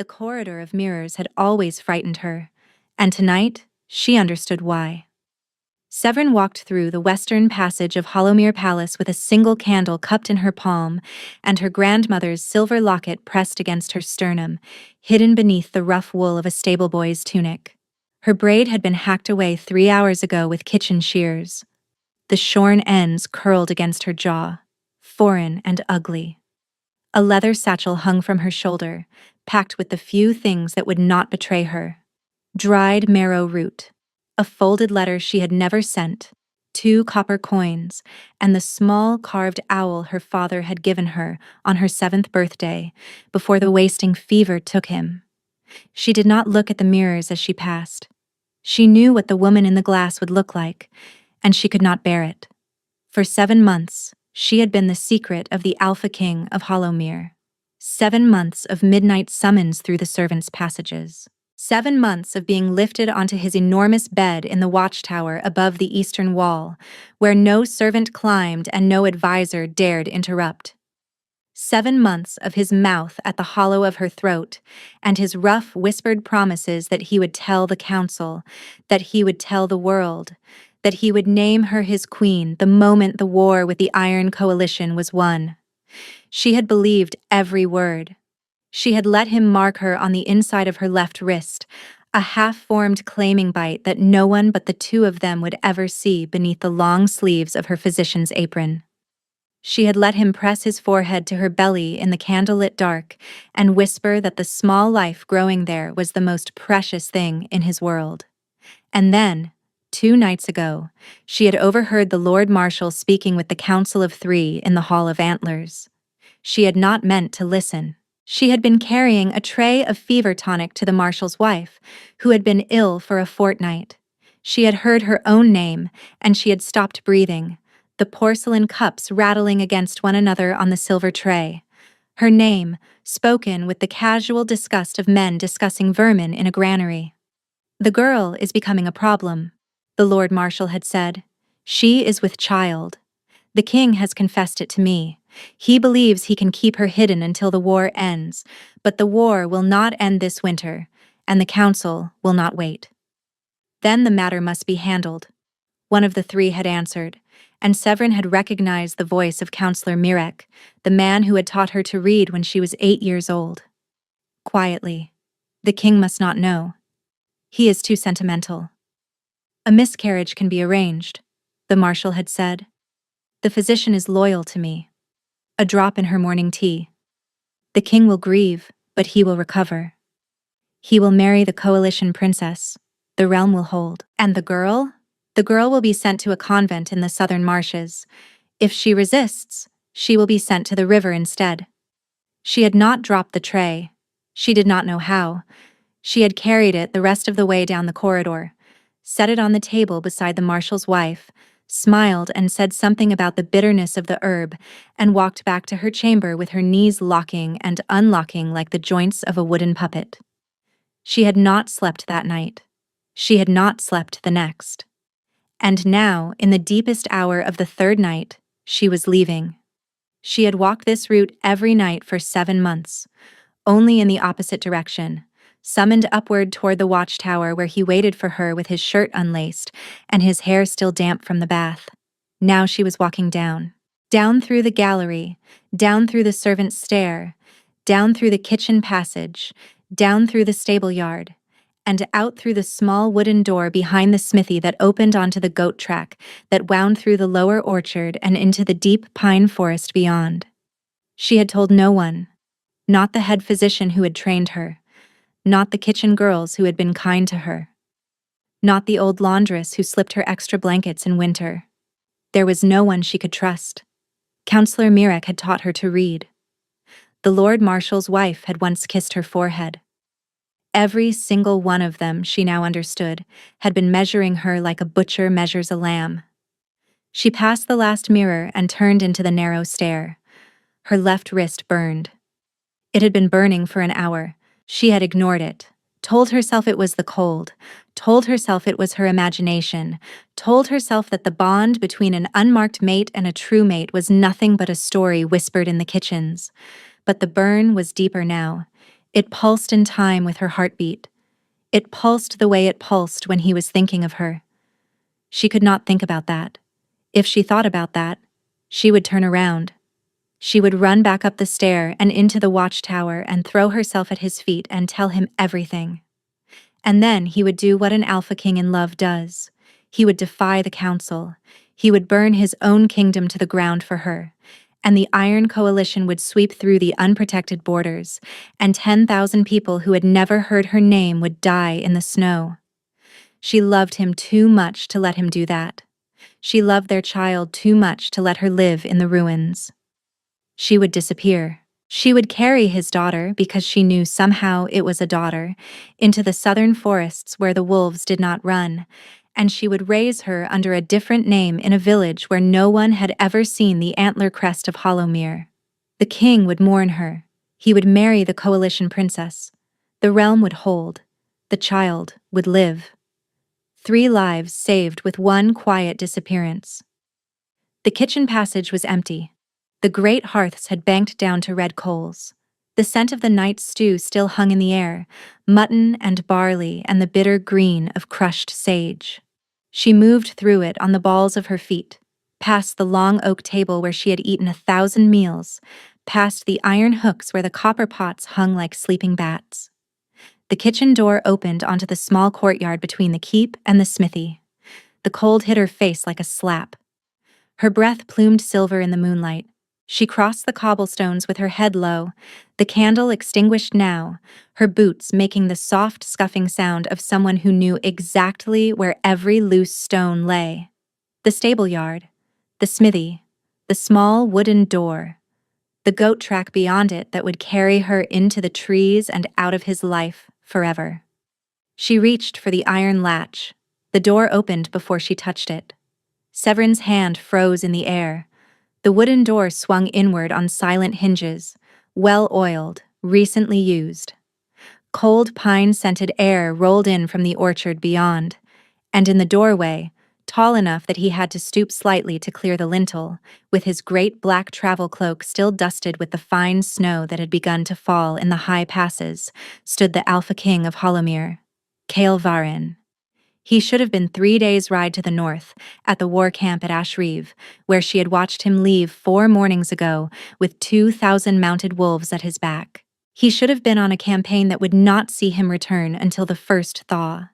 The corridor of mirrors had always frightened her, and tonight she understood why. Severin walked through the western passage of Hollowmere Palace with a single candle cupped in her palm and her grandmother's silver locket pressed against her sternum, hidden beneath the rough wool of a stable boy's tunic. Her braid had been hacked away 3 hours ago with kitchen shears. The shorn ends curled against her jaw, foreign and ugly. A leather satchel hung from her shoulder, packed with the few things that would not betray her. Dried marrow root, a folded letter she had never sent, 2 copper coins, and the small carved owl her father had given her on her 7th birthday, before the wasting fever took him. She did not look at the mirrors as she passed. She knew what the woman in the glass would look like, and she could not bear it. For 7 months, she had been the secret of the Alpha King of Hollowmere. 7 months of midnight summons through the servants' passages. 7 months of being lifted onto his enormous bed in the watchtower above the eastern wall, where no servant climbed and no advisor dared interrupt. 7 months of his mouth at the hollow of her throat, and his rough, whispered promises that he would tell the council, that he would tell the world, that he would name her his queen the moment the war with the Iron Coalition was won. She had believed every word. She had let him mark her on the inside of her left wrist, a half-formed claiming bite that no one but the 2 of them would ever see beneath the long sleeves of her physician's apron. She had let him press his forehead to her belly in the candlelit dark and whisper that the small life growing there was the most precious thing in his world. And then, 2 nights ago, she had overheard the Lord Marshal speaking with the Council of 3 in the Hall of Antlers. She had not meant to listen. She had been carrying a tray of fever tonic to the Marshal's wife, who had been ill for a fortnight. She had heard her own name, and she had stopped breathing, the porcelain cups rattling against one another on the silver tray. Her name, spoken with the casual disgust of men discussing vermin in a granary. "The girl is becoming a problem," the Lord Marshal had said. "She is with child. The king has confessed it to me. He believes he can keep her hidden until the war ends, but the war will not end this winter, and the council will not wait. Then the matter must be handled," one of the 3 had answered, and Severin had recognized the voice of Councillor Mirek, the man who had taught her to read when she was 8 years old. Quietly, "The king must not know. He is too sentimental." "A miscarriage can be arranged," the marshal had said. "The physician is loyal to me." A drop in her morning tea. "The king will grieve, but he will recover. He will marry the coalition princess. The realm will hold. And the girl? The girl will be sent to a convent in the southern marshes. If she resists, she will be sent to the river instead." She had not dropped the tray. She did not know how. She had carried it the rest of the way down the corridor, set it on the table beside the marshal's wife, smiled and said something about the bitterness of the herb, and walked back to her chamber with her knees locking and unlocking like the joints of a wooden puppet. She had not slept that night. She had not slept the next. And now, in the deepest hour of the 3rd night, she was leaving. She had walked this route every night for 7 months, only in the opposite direction, summoned upward toward the watchtower where he waited for her with his shirt unlaced and his hair still damp from the bath. Now she was walking down through the gallery, down through the servants' stair, down through the kitchen passage, down through the stable yard, and out through the small wooden door behind the smithy that opened onto the goat track that wound through the lower orchard and into the deep pine forest beyond. She had told no one, not the head physician who had trained her, not the kitchen girls who had been kind to her, not the old laundress who slipped her extra blankets in winter. There was no one she could trust. Councillor Mirek had taught her to read. The Lord Marshal's wife had once kissed her forehead. Every single one of them, she now understood, had been measuring her like a butcher measures a lamb. She passed the last mirror and turned into the narrow stair. Her left wrist burned. It had been burning for an hour. She had ignored it, told herself it was the cold, told herself it was her imagination, told herself that the bond between an unmarked mate and a true mate was nothing but a story whispered in the kitchens. But the burn was deeper now. It pulsed in time with her heartbeat. It pulsed the way it pulsed when he was thinking of her. She could not think about that. If she thought about that, she would turn around. She would run back up the stair and into the watchtower and throw herself at his feet and tell him everything. And then he would do what an alpha king in love does. He would defy the council. He would burn his own kingdom to the ground for her. And the Iron Coalition would sweep through the unprotected borders, and 10,000 people who had never heard her name would die in the snow. She loved him too much to let him do that. She loved their child too much to let her live in the ruins. She would disappear. She would carry his daughter, because she knew somehow it was a daughter, into the southern forests where the wolves did not run, and she would raise her under a different name in a village where no one had ever seen the antler crest of Hollowmere. The king would mourn her. He would marry the coalition princess. The realm would hold. The child would live. 3 lives saved with one quiet disappearance. The kitchen passage was empty. The great hearths had banked down to red coals. The scent of the night's stew still hung in the air, mutton and barley and the bitter green of crushed sage. She moved through it on the balls of her feet, past the long oak table where she had eaten 1,000 meals, past the iron hooks where the copper pots hung like sleeping bats. The kitchen door opened onto the small courtyard between the keep and the smithy. The cold hit her face like a slap. Her breath plumed silver in the moonlight. She crossed the cobblestones with her head low, the candle extinguished now, her boots making the soft scuffing sound of someone who knew exactly where every loose stone lay. The stable yard, the smithy, the small wooden door, the goat track beyond it that would carry her into the trees and out of his life forever. She reached for the iron latch. The door opened before she touched it. Severin's hand froze in the air. The wooden door swung inward on silent hinges, well-oiled, recently used. Cold pine-scented air rolled in from the orchard beyond, and in the doorway, tall enough that he had to stoop slightly to clear the lintel, with his great black travel cloak still dusted with the fine snow that had begun to fall in the high passes, stood the Alpha King of Hollowmere, Kael Varin. He should have been 3 days' ride to the north, at the war camp at Ashreeve, where she had watched him leave 4 mornings ago with 2,000 mounted wolves at his back. He should have been on a campaign that would not see him return until the first thaw.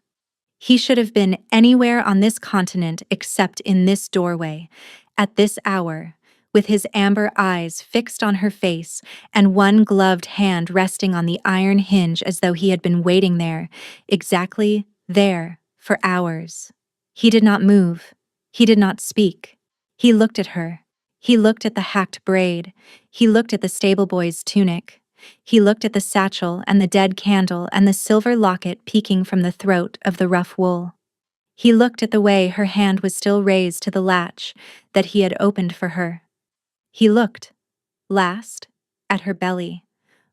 He should have been anywhere on this continent except in this doorway, at this hour, with his amber eyes fixed on her face and one gloved hand resting on the iron hinge as though he had been waiting there, exactly there, for hours. He did not move. He did not speak. He looked at her. He looked at the hacked braid. He looked at the stable boy's tunic. He looked at the satchel and the dead candle and the silver locket peeking from the throat of the rough wool. He looked at the way her hand was still raised to the latch that he had opened for her. He looked, last, at her belly,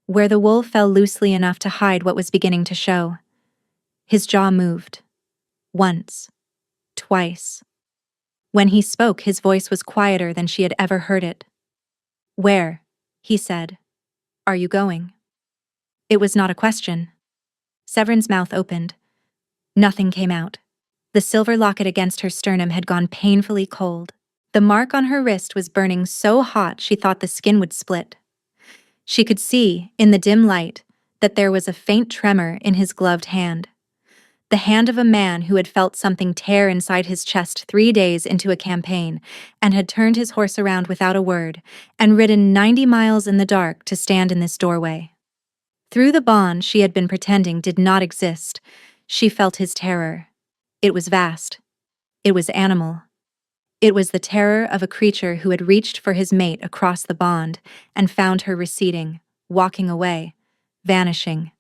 where the wool fell loosely enough to hide what was beginning to show. His jaw moved. Once. Twice. When he spoke, his voice was quieter than she had ever heard it. "Where?" he said. "Are you going?" It was not a question. Severin's mouth opened. Nothing came out. The silver locket against her sternum had gone painfully cold. The mark on her wrist was burning so hot she thought the skin would split. She could see, in the dim light, that there was a faint tremor in his gloved hand. The hand of a man who had felt something tear inside his chest 3 days into a campaign and had turned his horse around without a word and ridden 90 miles in the dark to stand in this doorway. Through the bond she had been pretending did not exist, she felt his terror. It was vast. It was animal. It was the terror of a creature who had reached for his mate across the bond and found her receding, walking away, vanishing.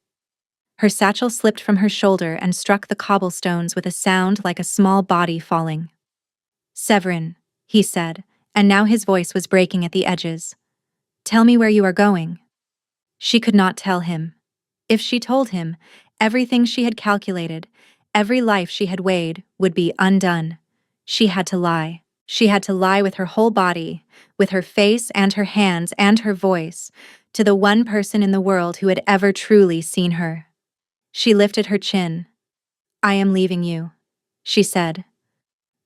Her satchel slipped from her shoulder and struck the cobblestones with a sound like a small body falling. "Severin," he said, and now his voice was breaking at the edges. "Tell me where you are going." She could not tell him. If she told him, everything she had calculated, every life she had weighed, would be undone. She had to lie. She had to lie with her whole body, with her face and her hands and her voice, to the one person in the world who had ever truly seen her. She lifted her chin. "I am leaving you," she said.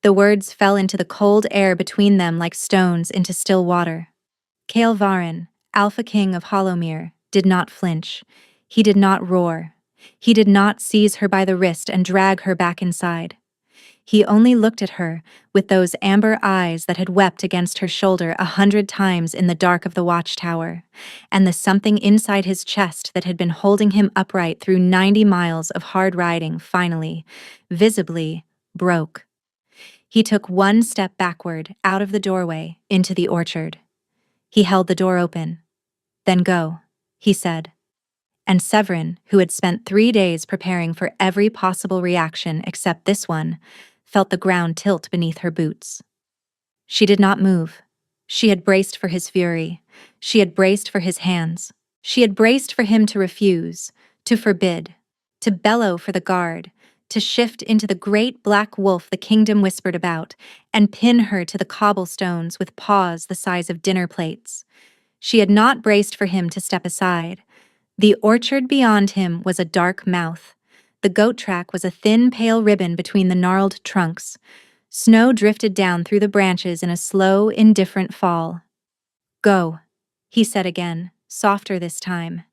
The words fell into the cold air between them like stones into still water. Kael'Varen, Alpha King of Hollowmere, did not flinch. He did not roar. He did not seize her by the wrist and drag her back inside. He only looked at her with those amber eyes that had wept against her shoulder 100 times in the dark of the watchtower, and the something inside his chest that had been holding him upright through 90 miles of hard riding finally, visibly, broke. He took one step backward, out of the doorway, into the orchard. He held the door open. "Then go," he said. And Severin, who had spent 3 days preparing for every possible reaction except this one, felt the ground tilt beneath her boots. She did not move. She had braced for his fury. She had braced for his hands. She had braced for him to refuse, to forbid, to bellow for the guard, to shift into the great black wolf the kingdom whispered about, and pin her to the cobblestones with paws the size of dinner plates. She had not braced for him to step aside. The orchard beyond him was a dark mouth. The goat track was a thin, pale ribbon between the gnarled trunks. Snow drifted down through the branches in a slow, indifferent fall. "Go," he said again, softer this time.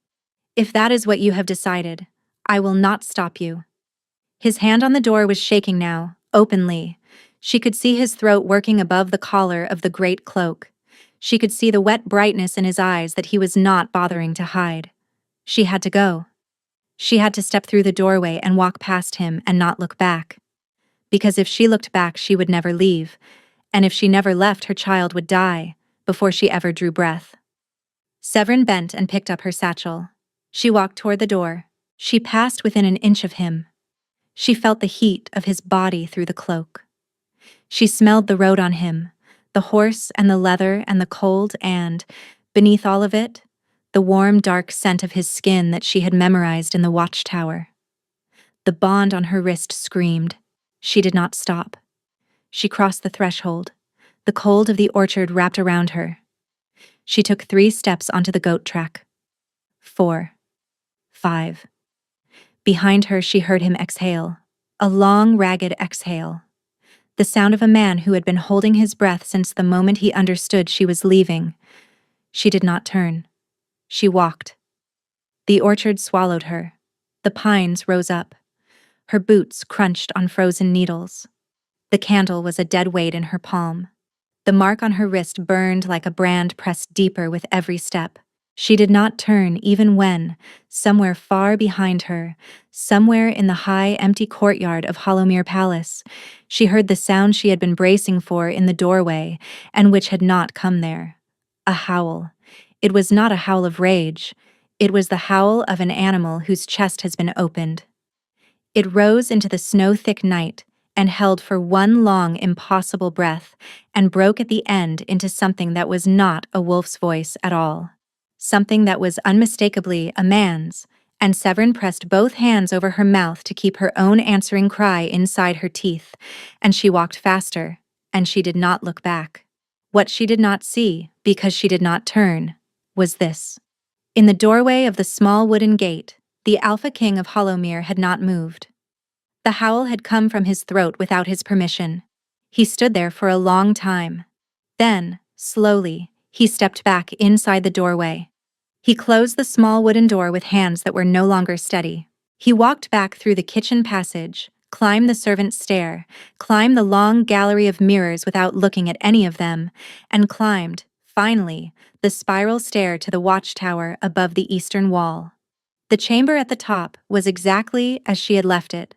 "If that is what you have decided, I will not stop you." His hand on the door was shaking now, openly. She could see his throat working above the collar of the great cloak. She could see the wet brightness in his eyes that he was not bothering to hide. She had to go. She had to step through the doorway and walk past him and not look back. Because if she looked back, she would never leave, and if she never left, her child would die before she ever drew breath. Severin bent and picked up her satchel. She walked toward the door. She passed within an inch of him. She felt the heat of his body through the cloak. She smelled the road on him, the horse and the leather and the cold and, beneath all of it, the warm, dark scent of his skin that she had memorized in the watchtower. The bond on her wrist screamed. She did not stop. She crossed the threshold. The cold of the orchard wrapped around her. She took 3 steps onto the goat track. 4. 5. Behind her, she heard him exhale. A long, ragged exhale. The sound of a man who had been holding his breath since the moment he understood she was leaving. She did not turn. She walked. The orchard swallowed her. The pines rose up. Her boots crunched on frozen needles. The candle was a dead weight in her palm. The mark on her wrist burned like a brand pressed deeper with every step. She did not turn even when, somewhere far behind her, somewhere in the high, empty courtyard of Hollowmere Palace, she heard the sound she had been bracing for in the doorway and which had not come there. A howl. It was not a howl of rage. It was the howl of an animal whose chest has been opened. It rose into the snow-thick night and held for one long, impossible breath and broke at the end into something that was not a wolf's voice at all. Something that was unmistakably a man's, and Severin pressed both hands over her mouth to keep her own answering cry inside her teeth, and she walked faster, and she did not look back. What she did not see, because she did not turn, was this. In the doorway of the small wooden gate, the Alpha King of Hollowmere had not moved. The howl had come from his throat without his permission. He stood there for a long time. Then, slowly, he stepped back inside the doorway. He closed the small wooden door with hands that were no longer steady. He walked back through the kitchen passage, climbed the servants' stair, climbed the long gallery of mirrors without looking at any of them, and climbed, finally, the spiral stair to the watchtower above the eastern wall. The chamber at the top was exactly as she had left it.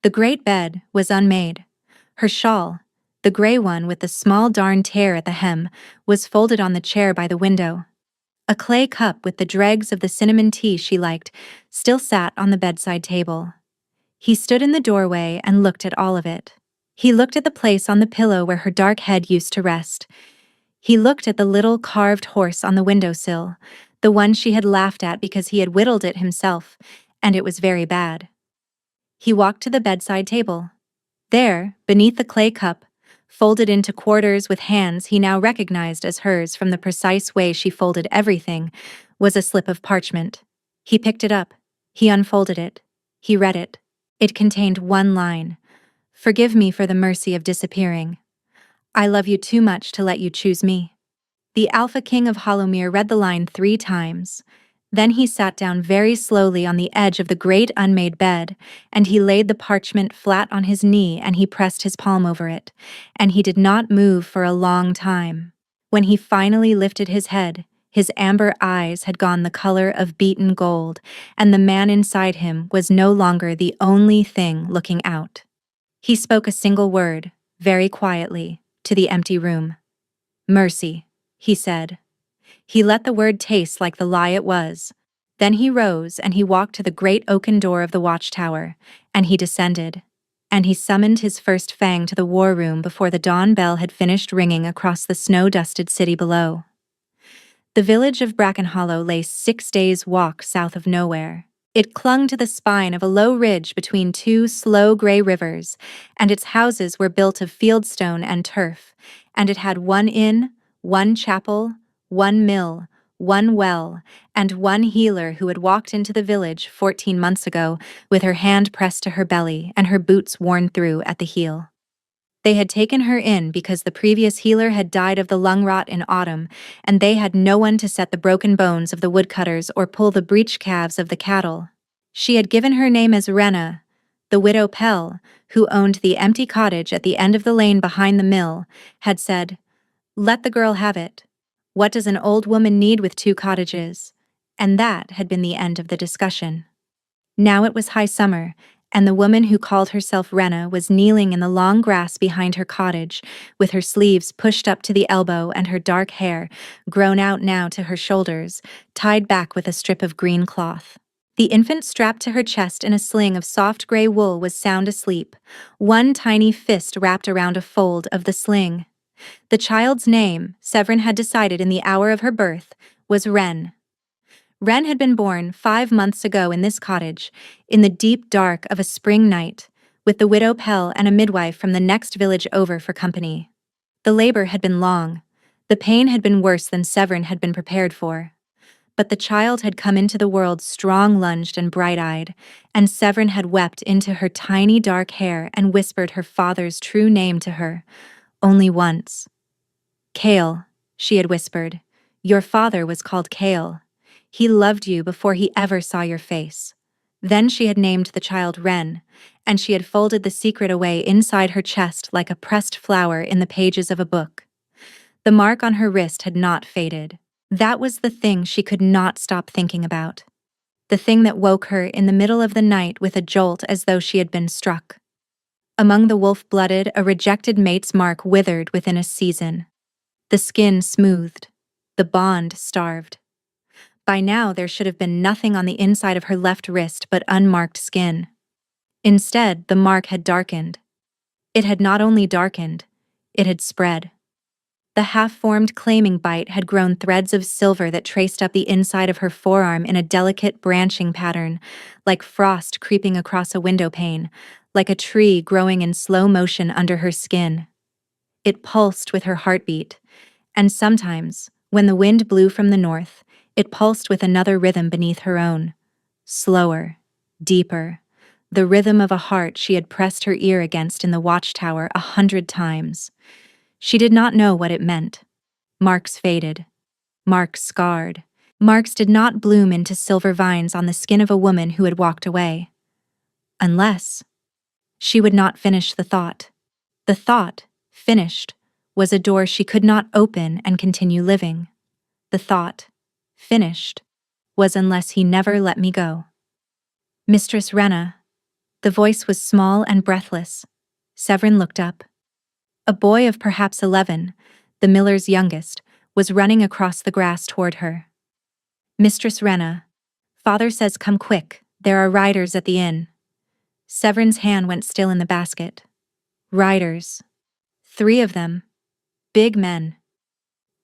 The great bed was unmade. Her shawl, the gray one with the small darn tear at the hem, was folded on the chair by the window. A clay cup with the dregs of the cinnamon tea she liked still sat on the bedside table. He stood in the doorway and looked at all of it. He looked at the place on the pillow where her dark head used to rest. He looked at the little carved horse on the windowsill, the one she had laughed at because he had whittled it himself, and it was very bad. He walked to the bedside table. There, beneath the clay cup, folded into quarters with hands he now recognized as hers from the precise way she folded everything, was a slip of parchment. He picked it up. He unfolded it. He read it. It contained one line. "Forgive me for the mercy of disappearing. I love you too much to let you choose me." The Alpha King of Hollowmere read the line 3 times. Then he sat down very slowly on the edge of the great unmade bed, and he laid the parchment flat on his knee and he pressed his palm over it, and he did not move for a long time. When he finally lifted his head, his amber eyes had gone the color of beaten gold, and the man inside him was no longer the only thing looking out. He spoke a single word, very quietly, to the empty room. "Mercy," he said. He let the word taste like the lie it was. Then he rose and he walked to the great oaken door of the watchtower, and he descended. And he summoned his first Fang to the war room before the dawn bell had finished ringing across the snow-dusted city below. The village of Bracken Hollow lay 6 days' walk south of nowhere. It clung to the spine of a low ridge between 2 slow gray rivers, and its houses were built of fieldstone and turf, and it had 1 inn, 1 chapel, 1 mill, 1 well, and 1 healer who had walked into the village 14 months ago with her hand pressed to her belly and her boots worn through at the heel. They had taken her in because the previous healer had died of the lung rot in autumn, and they had no one to set the broken bones of the woodcutters or pull the breech calves of the cattle. She had given her name as Rena. The widow Pell, who owned the empty cottage at the end of the lane behind the mill, had said, "Let the girl have it. What does an old woman need with 2 cottages?" And that had been the end of the discussion. Now it was high summer, and the woman who called herself Rena was kneeling in the long grass behind her cottage, with her sleeves pushed up to the elbow and her dark hair, grown out now to her shoulders, tied back with a strip of green cloth. The infant strapped to her chest in a sling of soft gray wool was sound asleep, 1 tiny fist wrapped around a fold of the sling. The child's name, Severin had decided in the hour of her birth, was Wren. Wren had been born 5 months ago in this cottage, in the deep dark of a spring night, with the widow Pell and a midwife from the next village over for company. The labor had been long. The pain had been worse than Severin had been prepared for. But the child had come into the world strong-lunged and bright-eyed, and Severin had wept into her tiny dark hair and whispered her father's true name to her, only once. "Cale," she had whispered. "Your father was called Cale. He loved you before he ever saw your face." Then she had named the child Wren, and she had folded the secret away inside her chest like a pressed flower in the pages of a book. The mark on her wrist had not faded. That was the thing she could not stop thinking about. The thing that woke her in the middle of the night with a jolt as though she had been struck. Among the wolf-blooded, a rejected mate's mark withered within a season. The skin smoothed. The bond starved. By now there should have been nothing on the inside of her left wrist but unmarked skin. Instead, the mark had darkened. It had not only darkened, it had spread. The half-formed claiming bite had grown threads of silver that traced up the inside of her forearm in a delicate branching pattern, like frost creeping across a window pane, like a tree growing in slow motion under her skin. It pulsed with her heartbeat, and sometimes, when the wind blew from the north, it pulsed with another rhythm beneath her own. Slower, deeper, the rhythm of a heart she had pressed her ear against in the watchtower 100 times. She did not know what it meant. Marks faded. Marks scarred. Marks did not bloom into silver vines on the skin of a woman who had walked away. Unless... She would not finish the thought. The thought, finished, was a door she could not open and continue living. The thought, finished, was unless he never let me go. "Mistress Rena." The voice was small and breathless. Severin looked up. A boy of perhaps 11, the miller's youngest, was running across the grass toward her. "Mistress Rena, father says come quick, there are riders at the inn." Severin's hand went still in the basket. Riders. 3 of them. Big men.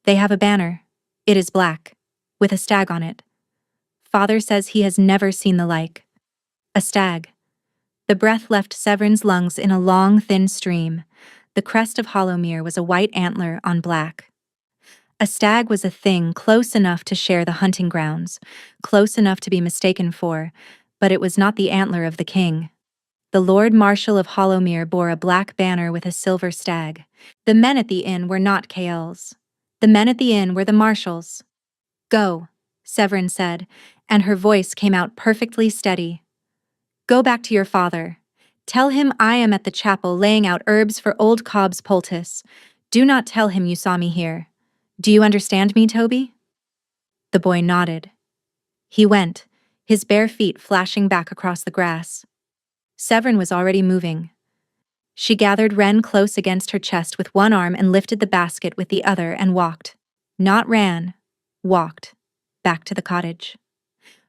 They have a banner. It is black, with a stag on it. Father says he has never seen the like. A stag. The breath left Severin's lungs in a long, thin stream. The crest of Hollowmere was a white antler on black. A stag was a thing close enough to share the hunting grounds, close enough to be mistaken for, but it was not the antler of the king. The Lord Marshal of Hollowmere bore a black banner with a silver stag. The men at the inn were not Kael's. The men at the inn were the marshals. Go, Severin said, and her voice came out perfectly steady. Go back to your father. Tell him I am at the chapel laying out herbs for old Cobb's poultice. Do not tell him you saw me here. Do you understand me, Toby? The boy nodded. He went, his bare feet flashing back across the grass. Severin was already moving. She gathered Wren close against her chest with one arm and lifted the basket with the other and walked. Not ran, walked, back to the cottage.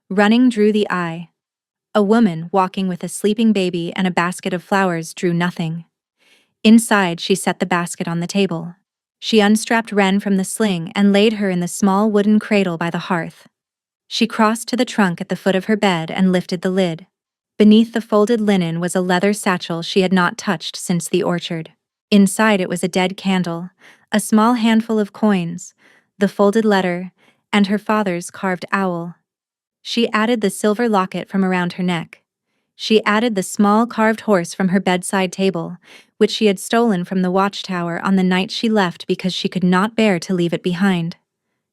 Running drew the eye. A woman walking with a sleeping baby and a basket of flowers drew nothing. Inside, she set the basket on the table. She unstrapped Wren from the sling and laid her in the small wooden cradle by the hearth. She crossed to the trunk at the foot of her bed and lifted the lid. Beneath the folded linen was a leather satchel she had not touched since the orchard. Inside it was a dead candle, a small handful of coins, the folded letter, and her father's carved owl. She added the silver locket from around her neck. She added the small carved horse from her bedside table, which she had stolen from the watchtower on the night she left because she could not bear to leave it behind.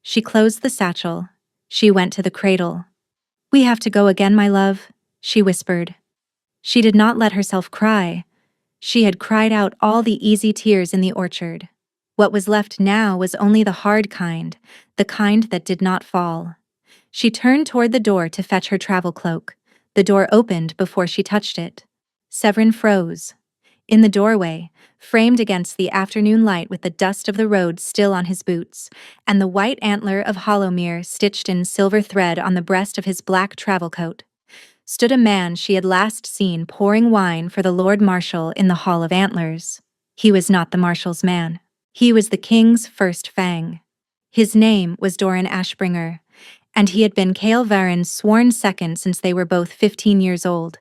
She closed the satchel. She went to the cradle. "We have to go again, my love," she whispered. She did not let herself cry. She had cried out all the easy tears in the orchard. What was left now was only the hard kind, the kind that did not fall. She turned toward the door to fetch her travel cloak. The door opened before she touched it. Severin froze. In the doorway, framed against the afternoon light with the dust of the road still on his boots, and the white antler of Hollowmere stitched in silver thread on the breast of his black travel coat, stood a man she had last seen pouring wine for the Lord Marshal in the Hall of Antlers. He was not the Marshal's man. He was the king's first fang. His name was Doran Ashbringer, and he had been Kael Varen's sworn second since they were both 15 years old,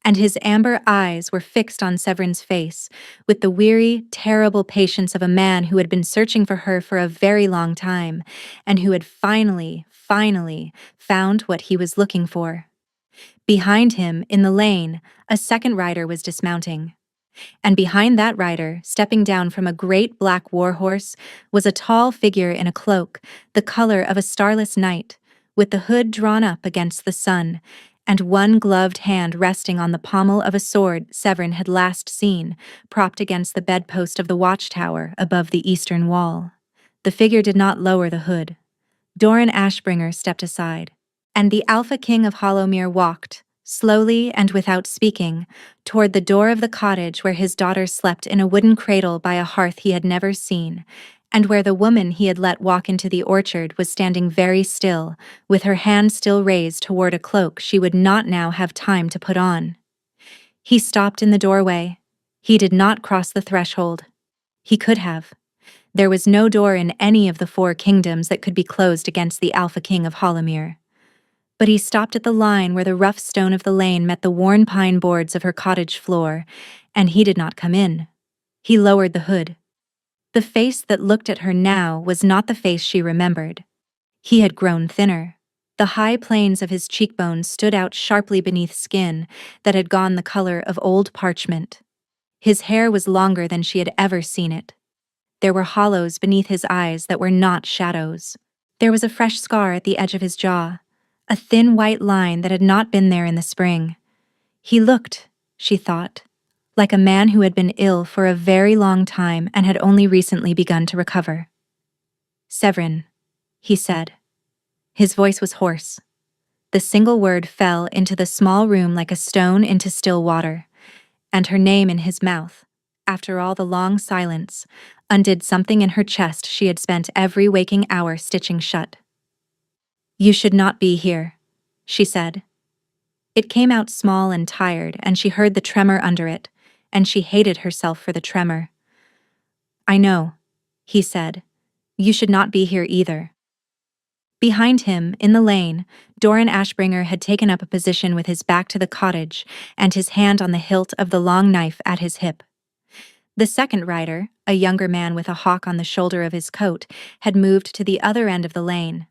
and his amber eyes were fixed on Severin's face, with the weary, terrible patience of a man who had been searching for her for a very long time, and who had finally found what he was looking for. Behind him, in the lane, a second rider was dismounting. And behind that rider, stepping down from a great black warhorse, was a tall figure in a cloak, the color of a starless night, with the hood drawn up against the sun, and one gloved hand resting on the pommel of a sword Severin had last seen, propped against the bedpost of the watchtower above the eastern wall. The figure did not lower the hood. Doran Ashbringer stepped aside, and the Alpha King of Hollowmere walked, slowly and without speaking, toward the door of the cottage where his daughter slept in a wooden cradle by a hearth he had never seen, and where the woman he had let walk into the orchard was standing very still, with her hand still raised toward a cloak she would not now have time to put on. He stopped in the doorway. He did not cross the threshold. He could have. There was no door in any of the 4 kingdoms that could be closed against the Alpha King of Hollowmere. But he stopped at the line where the rough stone of the lane met the worn pine boards of her cottage floor, and he did not come in. He lowered the hood. The face that looked at her now was not the face she remembered. He had grown thinner. The high planes of his cheekbones stood out sharply beneath skin that had gone the color of old parchment. His hair was longer than she had ever seen it. There were hollows beneath his eyes that were not shadows. There was a fresh scar at the edge of his jaw, a thin white line that had not been there in the spring. He looked, she thought, like a man who had been ill for a very long time and had only recently begun to recover. "Severin," he said. His voice was hoarse. The single word fell into the small room like a stone into still water, and her name in his mouth, after all the long silence, undid something in her chest she had spent every waking hour stitching shut. "You should not be here," she said. It came out small and tired, and she heard the tremor under it, and she hated herself for the tremor. "I know," he said. "You should not be here either." Behind him, in the lane, Doran Ashbringer had taken up a position with his back to the cottage and his hand on the hilt of the long knife at his hip. The second rider, a younger man with a hawk on the shoulder of his coat, had moved to the other end of the lane.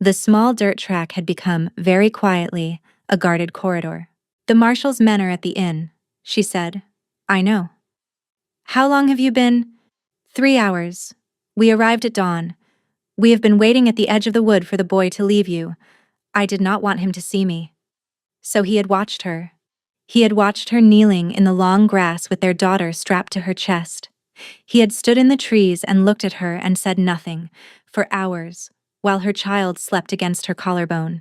The small dirt track had become, very quietly, a guarded corridor. "The marshal's men are at the inn," she said. "I know." "How long have you been?" 3 hours. We arrived at dawn. We have been waiting at the edge of the wood for the boy to leave you. I did not want him to see me." So he had watched her. He had watched her kneeling in the long grass with their daughter strapped to her chest. He had stood in the trees and looked at her and said nothing, for hours, while her child slept against her collarbone.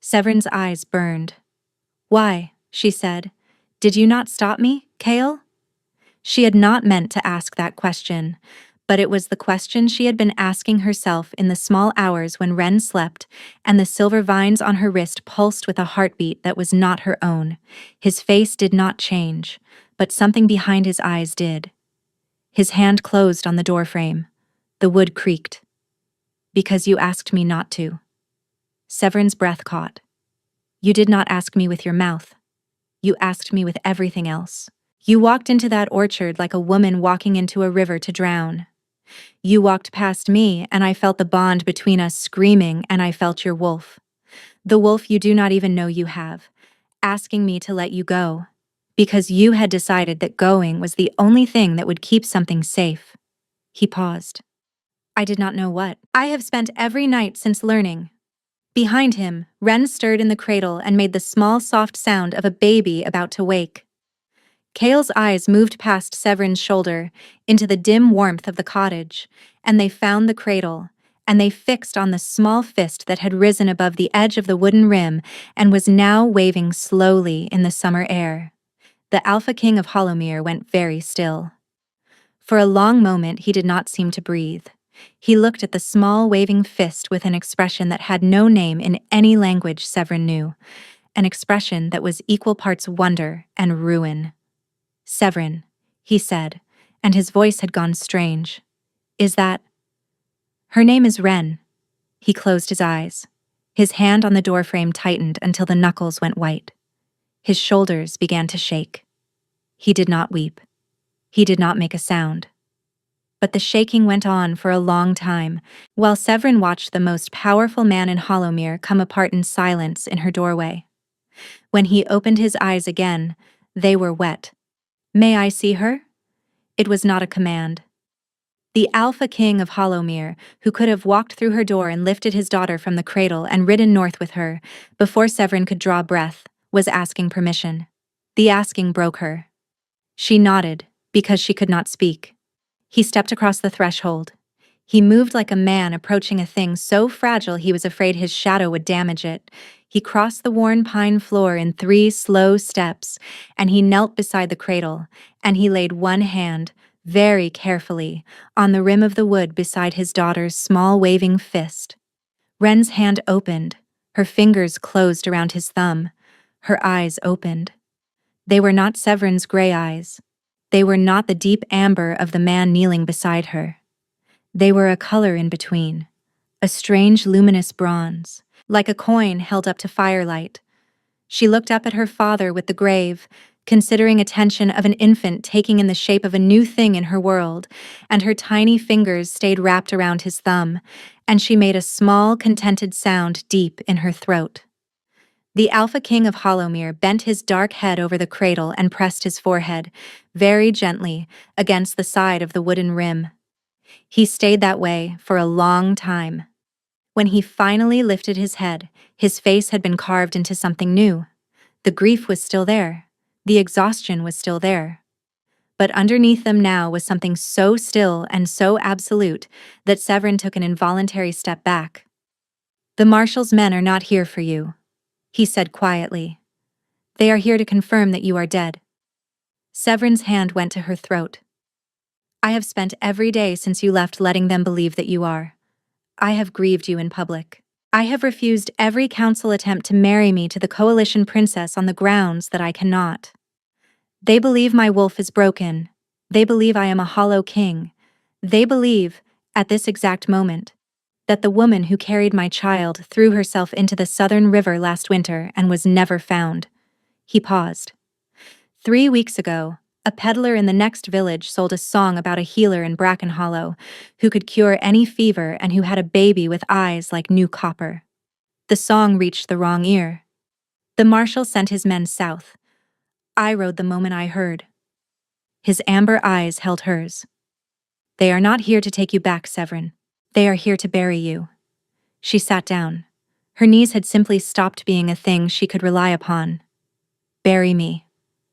Severin's eyes burned. "Why?" she said. "Did you not stop me, Kale?" She had not meant to ask that question, but it was the question she had been asking herself in the small hours when Ren slept and the silver vines on her wrist pulsed with a heartbeat that was not her own. His face did not change, but something behind his eyes did. His hand closed on the doorframe. The wood creaked. "Because you asked me not to." Severin's breath caught. "You did not ask me with your mouth. You asked me with everything else. You walked into that orchard like a woman walking into a river to drown. You walked past me, and I felt the bond between us screaming, and I felt your wolf. The wolf you do not even know you have, asking me to let you go, because you had decided that going was the only thing that would keep something safe." He paused. "I did not know what. I have spent every night since learning." Behind him, Ren stirred in the cradle and made the small, soft sound of a baby about to wake. Kale's eyes moved past Severin's shoulder into the dim warmth of the cottage, and they found the cradle, and they fixed on the small fist that had risen above the edge of the wooden rim and was now waving slowly in the summer air. The Alpha King of Hollowmere went very still. For a long moment he did not seem to breathe. He looked at the small waving fist with an expression that had no name in any language Severin knew, an expression that was equal parts wonder and ruin. "Severin," he said, and his voice had gone strange. "Is that—" "Her name is Ren." He closed his eyes. His hand on the doorframe tightened until the knuckles went white. His shoulders began to shake. He did not weep. He did not make a sound. But the shaking went on for a long time, while Severin watched the most powerful man in Hollowmere come apart in silence in her doorway. When he opened his eyes again, they were wet. "May I see her?" It was not a command. The Alpha King of Hollowmere, who could have walked through her door and lifted his daughter from the cradle and ridden north with her, before Severin could draw breath, was asking permission. The asking broke her. She nodded, because she could not speak. He stepped across the threshold. He moved like a man approaching a thing so fragile he was afraid his shadow would damage it. He crossed the worn pine floor in 3 slow steps, and he knelt beside the cradle, and he laid one hand, very carefully, on the rim of the wood beside his daughter's small waving fist. Ren's hand opened. Her fingers closed around his thumb. Her eyes opened. They were not Severin's gray eyes. They were not the deep amber of the man kneeling beside her. They were a color in between, a strange luminous bronze, like a coin held up to firelight. She looked up at her father with the grave, considering attention of an infant taking in the shape of a new thing in her world, and her tiny fingers stayed wrapped around his thumb, and she made a small, contented sound deep in her throat. The Alpha King of Hollowmere bent his dark head over the cradle and pressed his forehead, very gently, against the side of the wooden rim. He stayed that way for a long time. When he finally lifted his head, his face had been carved into something new. The grief was still there. The exhaustion was still there. But underneath them now was something so still and so absolute that Severin took an involuntary step back. "The Marshal's men are not here for you," he said quietly. "They are here to confirm that you are dead." Severin's hand went to her throat. "I have spent every day since you left letting them believe that you are. I have grieved you in public. I have refused every council attempt to marry me to the Coalition Princess on the grounds that I cannot. They believe my wolf is broken. They believe I am a hollow king. They believe, at this exact moment, that the woman who carried my child threw herself into the southern river last winter and was never found." He paused. 3 weeks ago, A peddler in the next village sold a song about a healer in Bracken Hollow who could cure any fever and who had a baby with eyes like new copper. The song reached the wrong ear. The marshal sent his men south. I rode the moment I heard. His amber eyes held hers. They are not here to take you back, Severin. They are here to bury you. She sat down. Her knees had simply stopped being a thing she could rely upon. Bury me,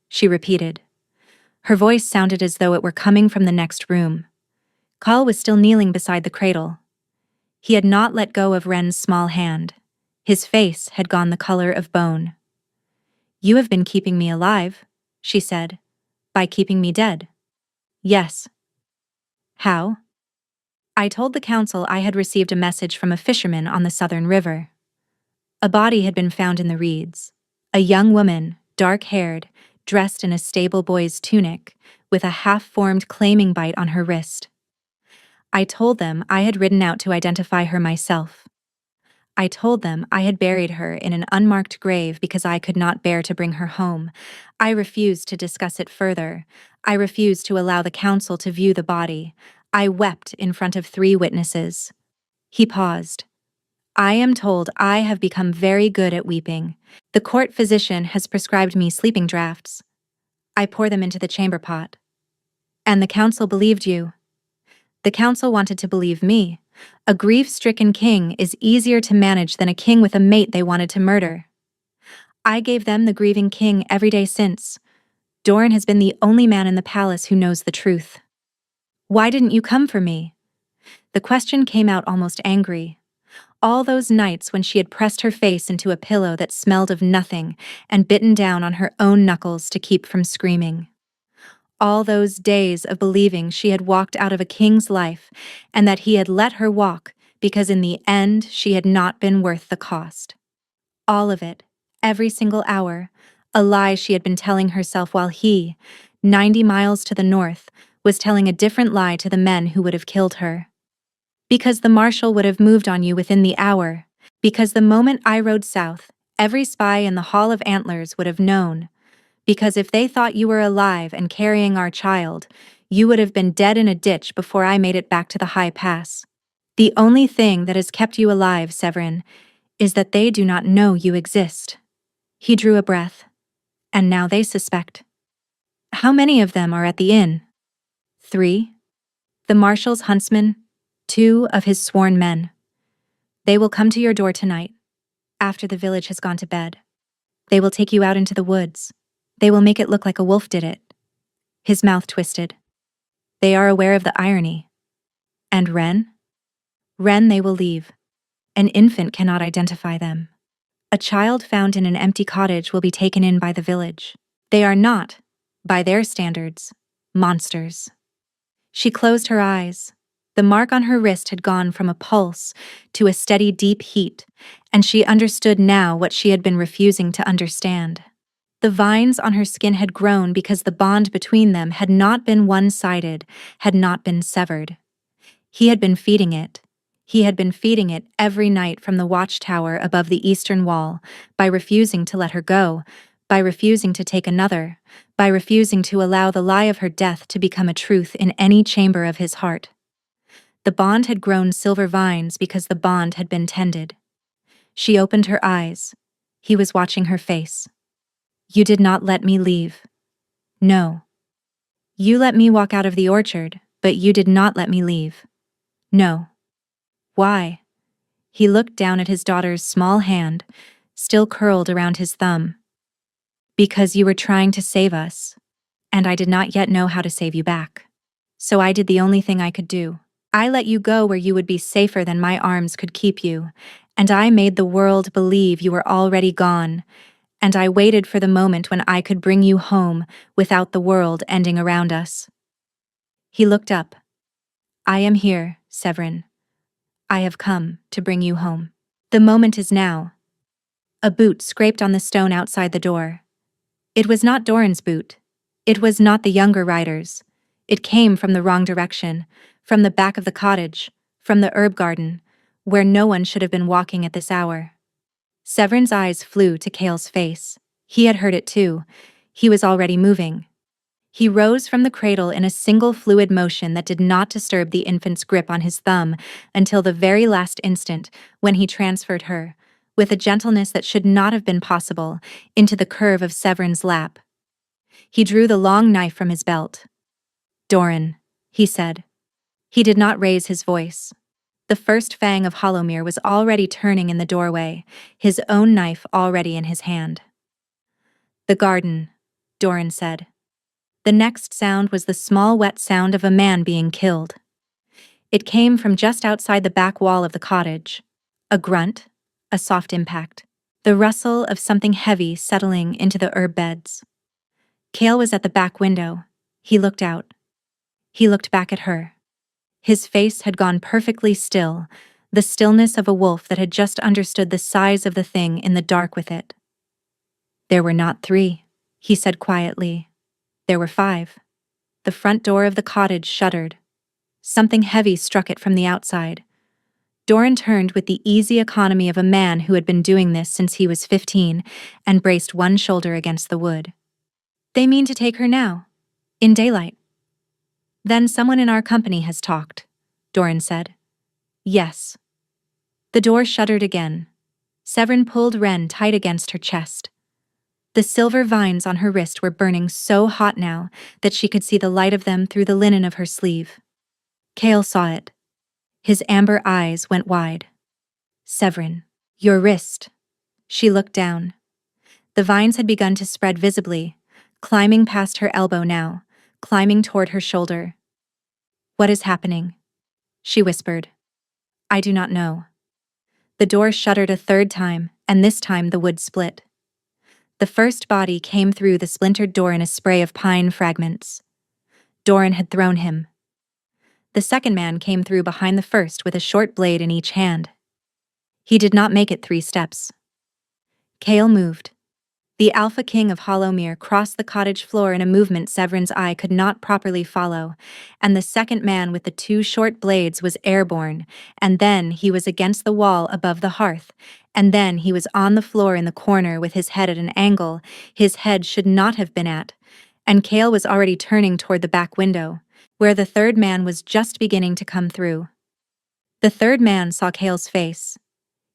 she repeated. Her voice sounded as though it were coming from the next room. Carl was still kneeling beside the cradle. He had not let go of Ren's small hand. His face had gone the color of bone. You have been keeping me alive, she said, by keeping me dead. Yes. How? I told the council I had received a message from a fisherman on the southern river. A body had been found in the reeds. A young woman, dark-haired, dressed in a stable boy's tunic, with a half-formed claiming bite on her wrist. I told them I had ridden out to identify her myself. I told them I had buried her in an unmarked grave because I could not bear to bring her home. I refused to discuss it further. I refused to allow the council to view the body. I wept in front of 3 witnesses. He paused. I am told I have become very good at weeping. The court physician has prescribed me sleeping draughts. I pour them into the chamber pot. And the council believed you. The council wanted to believe me. A grief-stricken king is easier to manage than a king with a mate they wanted to murder. I gave them the grieving king every day since. Doran has been the only man in the palace who knows the truth. Why didn't you come for me? The question came out almost angry. All those nights when she had pressed her face into a pillow that smelled of nothing and bitten down on her own knuckles to keep from screaming. All those days of believing she had walked out of a king's life and that he had let her walk because in the end she had not been worth the cost. All of it, every single hour, a lie she had been telling herself while he, 90 miles to the north, was telling a different lie to the men who would have killed her. Because the marshal would have moved on you within the hour. Because the moment I rode south, every spy in the Hall of Antlers would have known. Because if they thought you were alive and carrying our child, you would have been dead in a ditch before I made it back to the high pass. The only thing that has kept you alive, Severin, is that they do not know you exist. He drew a breath. And now they suspect. How many of them are at the inn? 3. The marshal's huntsman, 2 of his sworn men. They will come to your door tonight, after the village has gone to bed. They will take you out into the woods. They will make it look like a wolf did it. His mouth twisted. They are aware of the irony. And Ren? Ren they will leave. An infant cannot identify them. A child found in an empty cottage will be taken in by the village. They are not, by their standards, monsters. She closed her eyes. The mark on her wrist had gone from a pulse to a steady deep heat, and she understood now what she had been refusing to understand. The vines on her skin had grown because the bond between them had not been one-sided, had not been severed. He had been feeding it. He had been feeding it every night from the watchtower above the eastern wall, by refusing to let her go, by refusing to take another, by refusing to allow the lie of her death to become a truth in any chamber of his heart. The bond had grown silver vines because the bond had been tended. She opened her eyes. He was watching her face. You did not let me leave. No. You let me walk out of the orchard, but you did not let me leave. No. Why? He looked down at his daughter's small hand, still curled around his thumb. Because you were trying to save us, and I did not yet know how to save you back. So I did the only thing I could do. I let you go where you would be safer than my arms could keep you, and I made the world believe you were already gone, and I waited for the moment when I could bring you home without the world ending around us. He looked up. I am here, Severin. I have come to bring you home. The moment is now. A boot scraped on the stone outside the door. It was not Doran's boot. It was not the younger rider's. It came from the wrong direction, from the back of the cottage, from the herb garden, where no one should have been walking at this hour. Severin's eyes flew to Cale's face. He had heard it too. He was already moving. He rose from the cradle in a single fluid motion that did not disturb the infant's grip on his thumb until the very last instant when he transferred her, with a gentleness that should not have been possible, into the curve of Severin's lap. He drew the long knife from his belt. "Doran," he said. He did not raise his voice. The first fang of Hollowmere was already turning in the doorway, his own knife already in his hand. "The garden," Doran said. The next sound was the small wet sound of a man being killed. It came from just outside the back wall of the cottage. A grunt, a soft impact, the rustle of something heavy settling into the herb beds. Cale was at the back window. He looked out. He looked back at her. His face had gone perfectly still, the stillness of a wolf that had just understood the size of the thing in the dark with it. "There were not 3, he said quietly. There were 5. The front door of the cottage shuddered. Something heavy struck it from the outside. Doran turned with the easy economy of a man who had been doing this since he was 15 and braced one shoulder against the wood. "They mean to take her now, in daylight." "Then someone in our company has talked," Doran said. "Yes." The door shuddered again. Severin pulled Wren tight against her chest. The silver vines on her wrist were burning so hot now that she could see the light of them through the linen of her sleeve. Cale saw it. His amber eyes went wide. "Severin, your wrist." She looked down. The vines had begun to spread visibly, climbing past her elbow now, climbing toward her shoulder. "What is happening?" she whispered. "I do not know." The door shuddered a third time, and this time the wood split. The first body came through the splintered door in a spray of pine fragments. Doran had thrown him. The second man came through behind the first with a short blade in each hand. He did not make it 3 steps. Cale moved. The Alpha King of Hollowmere crossed the cottage floor in a movement Severin's eye could not properly follow, and the second man with the 2 short blades was airborne, and then he was against the wall above the hearth, and then he was on the floor in the corner with his head at an angle his head should not have been at, and Cale was already turning toward the back window, where the third man was just beginning to come through. The third man saw Cale's face.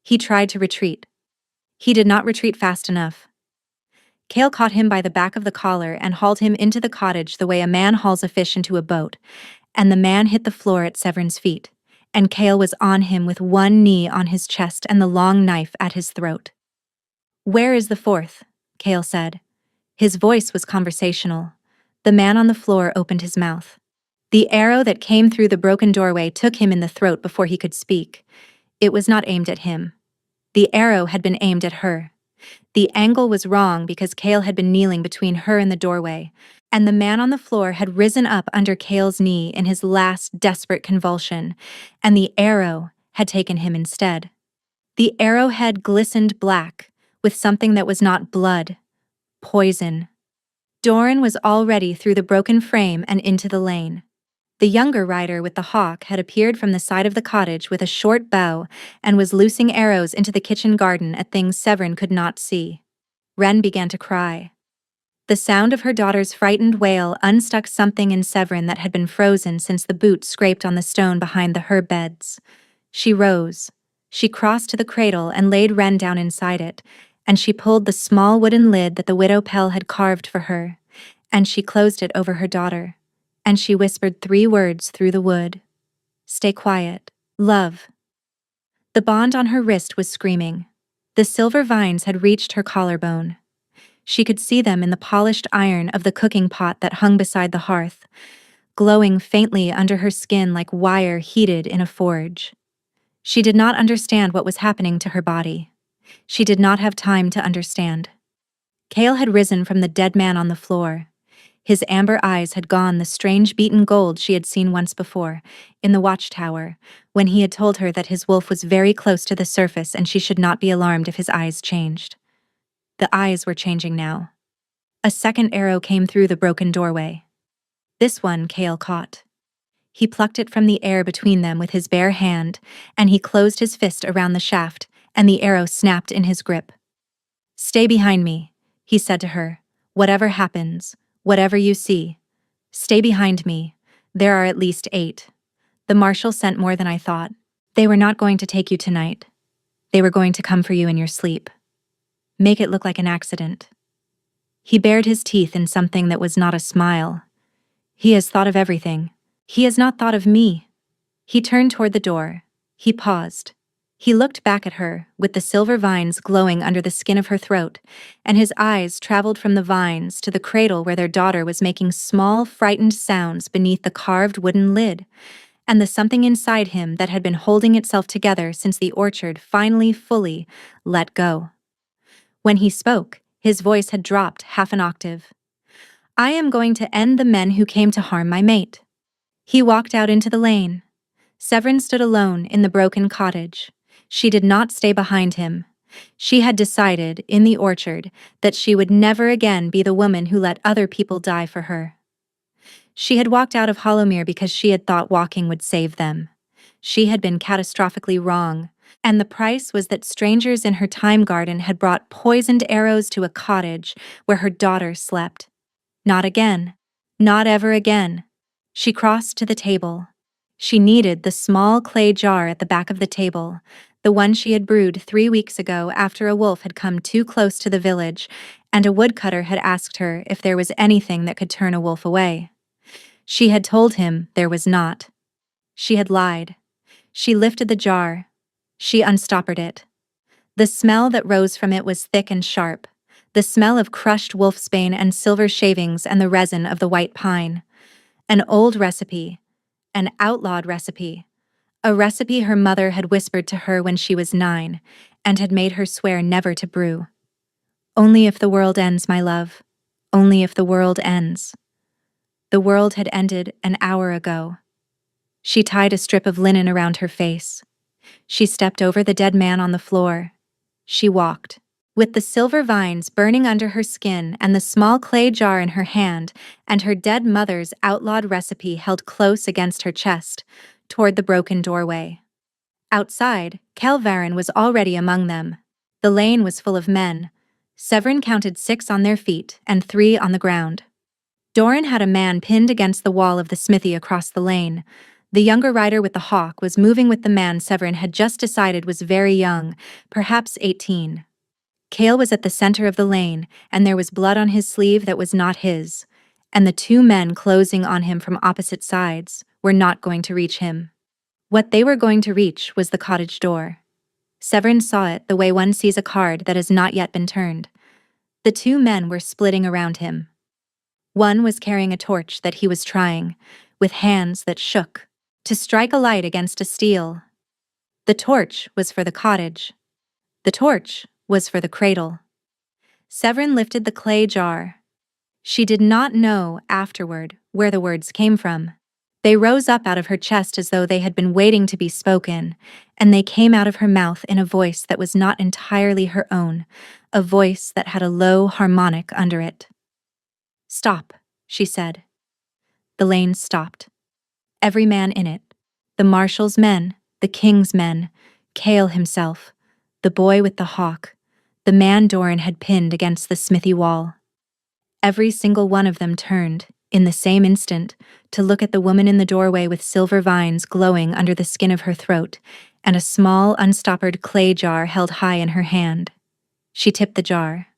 He tried to retreat. He did not retreat fast enough. Cale caught him by the back of the collar and hauled him into the cottage the way a man hauls a fish into a boat, and the man hit the floor at Severin's feet, and Cale was on him with one knee on his chest and the long knife at his throat. "Where is the 4th?" Cale said. His voice was conversational. The man on the floor opened his mouth. The arrow that came through the broken doorway took him in the throat before he could speak. It was not aimed at him. The arrow had been aimed at her. The angle was wrong because Cale had been kneeling between her and the doorway, and the man on the floor had risen up under Cale's knee in his last desperate convulsion, and the arrow had taken him instead. The arrowhead glistened black, with something that was not blood, poison. Doran was already through the broken frame and into the lane. The younger rider with the hawk had appeared from the side of the cottage with a short bow and was loosing arrows into the kitchen garden at things Severin could not see. Wren began to cry. The sound of her daughter's frightened wail unstuck something in Severin that had been frozen since the boot scraped on the stone behind the herb beds. She rose. She crossed to the cradle and laid Wren down inside it, and she pulled the small wooden lid that the widow Pell had carved for her, and she closed it over her daughter. And she whispered 3 words through the wood. "Stay quiet. Love." The bond on her wrist was screaming. The silver vines had reached her collarbone. She could see them in the polished iron of the cooking pot that hung beside the hearth, glowing faintly under her skin like wire heated in a forge. She did not understand what was happening to her body. She did not have time to understand. Cale had risen from the dead man on the floor. His amber eyes had gone the strange beaten gold she had seen once before, in the watchtower, when he had told her that his wolf was very close to the surface and she should not be alarmed if his eyes changed. The eyes were changing now. A second arrow came through the broken doorway. This one Cale caught. He plucked it from the air between them with his bare hand, and he closed his fist around the shaft, and the arrow snapped in his grip. "Stay behind me," he said to her. "Whatever happens, whatever you see, Stay behind me. There are at least 8. The marshal sent more than I thought. They were not going to take you tonight. They were going to come for you in your sleep. Make it look like an accident. He bared his teeth in something that was not a smile. He has thought of everything. He has not thought of me. He turned toward the door. He paused. He looked back at her, with the silver vines glowing under the skin of her throat, and his eyes traveled from the vines to the cradle where their daughter was making small, frightened sounds beneath the carved wooden lid, and the something inside him that had been holding itself together since the orchard finally fully let go. When he spoke, his voice had dropped half an octave. I am going to end the men who came to harm my mate. He walked out into the lane. Severin stood alone in the broken cottage. She did not stay behind him. She had decided, in the orchard, that she would never again be the woman who let other people die for her. She had walked out of Hollowmere because she had thought walking would save them. She had been catastrophically wrong, and the price was that strangers in her thyme garden had brought poisoned arrows to a cottage where her daughter slept. Not again. Not ever again. She crossed to the table. She needed the small clay jar at the back of the table, the one she had brewed 3 weeks ago after a wolf had come too close to the village, and a woodcutter had asked her if there was anything that could turn a wolf away. She had told him there was not. She had lied. She lifted the jar. She unstoppered it. The smell that rose from it was thick and sharp, the smell of crushed wolfsbane and silver shavings and the resin of the white pine. An old recipe, an outlawed recipe, a recipe her mother had whispered to her when she was 9 and had made her swear never to brew. Only if the world ends, my love. Only if the world ends. The world had ended an hour ago. She tied a strip of linen around her face. She stepped over the dead man on the floor. She walked, with the silver vines burning under her skin and the small clay jar in her hand and her dead mother's outlawed recipe held close against her chest, toward the broken doorway. Outside, Kelvaren was already among them. The lane was full of men. Severin counted 6 on their feet and 3 on the ground. Doran had a man pinned against the wall of the smithy across the lane. The younger rider with the hawk was moving with the man Severin had just decided was very young, perhaps 18. Cale was at the center of the lane, and there was blood on his sleeve that was not his, and the 2 men closing on him from opposite sides were not going to reach him. What they were going to reach was the cottage door. Severin saw it the way one sees a card that has not yet been turned. The 2 men were splitting around him. One was carrying a torch that he was trying, with hands that shook, to strike a light against a steel. The torch was for the cottage. The torch was for the cradle. Severin lifted the clay jar. She did not know, afterward, where the words came from. They rose up out of her chest as though they had been waiting to be spoken, and they came out of her mouth in a voice that was not entirely her own, a voice that had a low harmonic under it. Stop, she said. The lane stopped. Every man in it, the marshal's men, the king's men, Cale himself, the boy with the hawk, the man Doran had pinned against the smithy wall. Every single one of them turned, in the same instant, to look at the woman in the doorway with silver vines glowing under the skin of her throat and a small, unstoppered clay jar held high in her hand. She tipped the jar.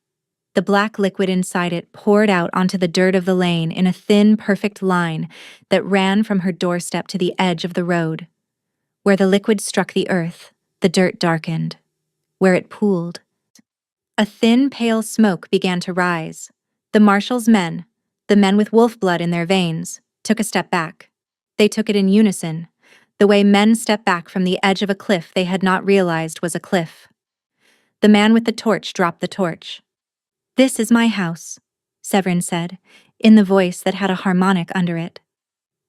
The black liquid inside it poured out onto the dirt of the lane in a thin, perfect line that ran from her doorstep to the edge of the road. Where the liquid struck the earth, the dirt darkened. Where it pooled, a thin, pale smoke began to rise. The marshal's men, the men with wolf blood in their veins, took a step back. They took it in unison, the way men step back from the edge of a cliff they had not realized was a cliff. The man with the torch dropped the torch. This is my house, Severin said, in the voice that had a harmonic under it.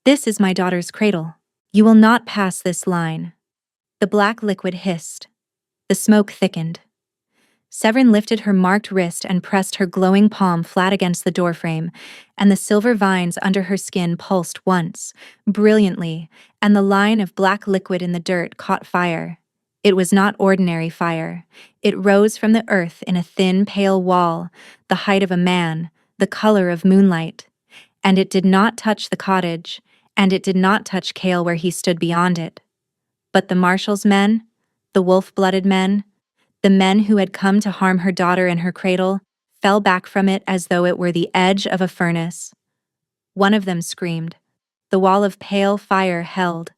This is my daughter's cradle. You will not pass this line. The black liquid hissed. The smoke thickened. Severin lifted her marked wrist and pressed her glowing palm flat against the doorframe, and the silver vines under her skin pulsed once, brilliantly, and the line of black liquid in the dirt caught fire. It was not ordinary fire. It rose from the earth in a thin, pale wall, the height of a man, the color of moonlight, and it did not touch the cottage, and it did not touch Cale where he stood beyond it. But the marshal's men, the wolf-blooded men, the men who had come to harm her daughter in her cradle, fell back from it as though it were the edge of a furnace. One of them screamed. The wall of pale fire held,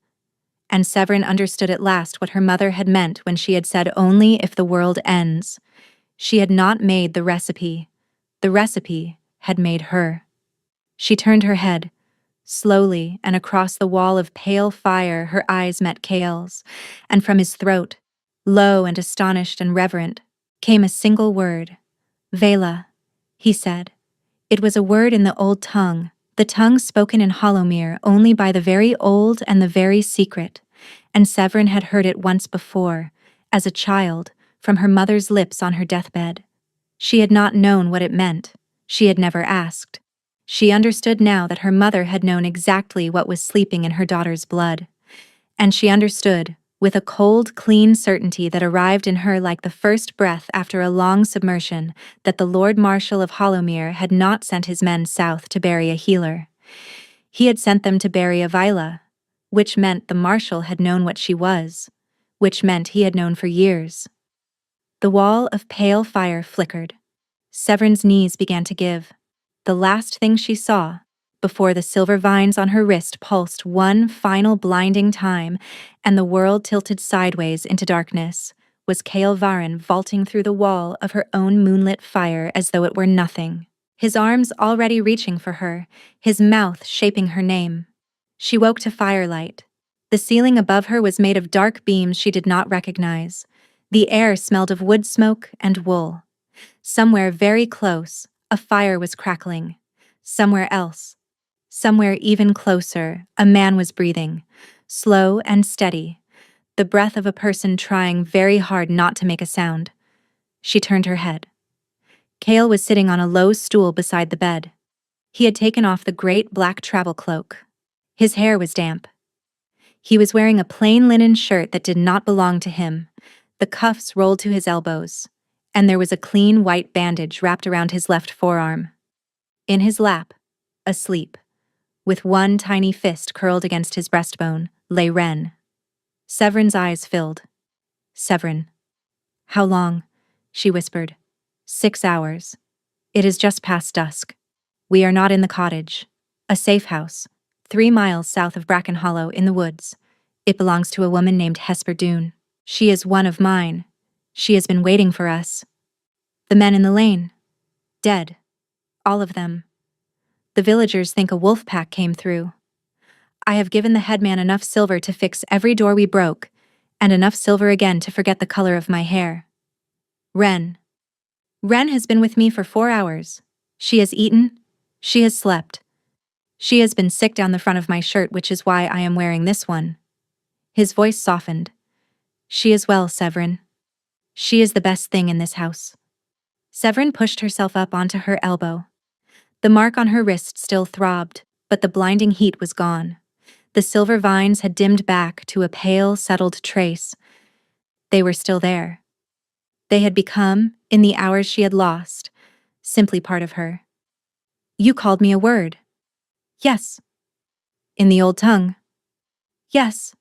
and Severin understood at last what her mother had meant when she had said only if the world ends. She had not made the recipe. The recipe had made her. She turned her head. Slowly, and across the wall of pale fire, her eyes met Cale's, and from his throat, low and astonished and reverent, came a single word. Vela, he said. It was a word in the old tongue, the tongue spoken in Hollowmere only by the very old and the very secret, and Severin had heard it once before, as a child, from her mother's lips on her deathbed. She had not known what it meant. She had never asked. She understood now that her mother had known exactly what was sleeping in her daughter's blood. And she understood, with a cold, clean certainty that arrived in her like the first breath after a long submersion, that the Lord Marshal of Hollowmere had not sent his men south to bury a healer. He had sent them to bury a Vila, which meant the Marshal had known what she was, which meant he had known for years. The wall of pale fire flickered. Severin's knees began to give. The last thing she saw, before the silver vines on her wrist pulsed one final blinding time and the world tilted sideways into darkness, was Cale Varin vaulting through the wall of her own moonlit fire as though it were nothing, his arms already reaching for her, his mouth shaping her name. She woke to firelight. The ceiling above her was made of dark beams she did not recognize. The air smelled of wood smoke and wool. Somewhere very close, a fire was crackling. Somewhere else, somewhere even closer, a man was breathing, slow and steady, the breath of a person trying very hard not to make a sound. She turned her head. Cale was sitting on a low stool beside the bed. He had taken off the great black travel cloak. His hair was damp. He was wearing a plain linen shirt that did not belong to him. The cuffs rolled to his elbows, and there was a clean white bandage wrapped around his left forearm. In his lap, asleep, with one tiny fist curled against his breastbone, lay Wren. Severin's eyes filled. Severin. How long? She whispered. 6 hours. It is just past dusk. We are not in the cottage. A safe house, 3 miles south of Bracken Hollow in the woods. It belongs to a woman named Hesper Doone. She is one of mine. She has been waiting for us. The men in the lane. Dead. All of them. The villagers think a wolf pack came through. I have given the headman enough silver to fix every door we broke, and enough silver again to forget the color of my hair. Wren. Wren has been with me for 4 hours. She has eaten. She has slept. She has been sick down the front of my shirt, which is why I am wearing this one. His voice softened. She is well, Severin. She is the best thing in this house. Severin pushed herself up onto her elbow. The mark on her wrist still throbbed, but the blinding heat was gone. The silver vines had dimmed back to a pale, settled trace. They were still there. They had become, in the hours she had lost, simply part of her. You called me a word. Yes. In the old tongue. Yes.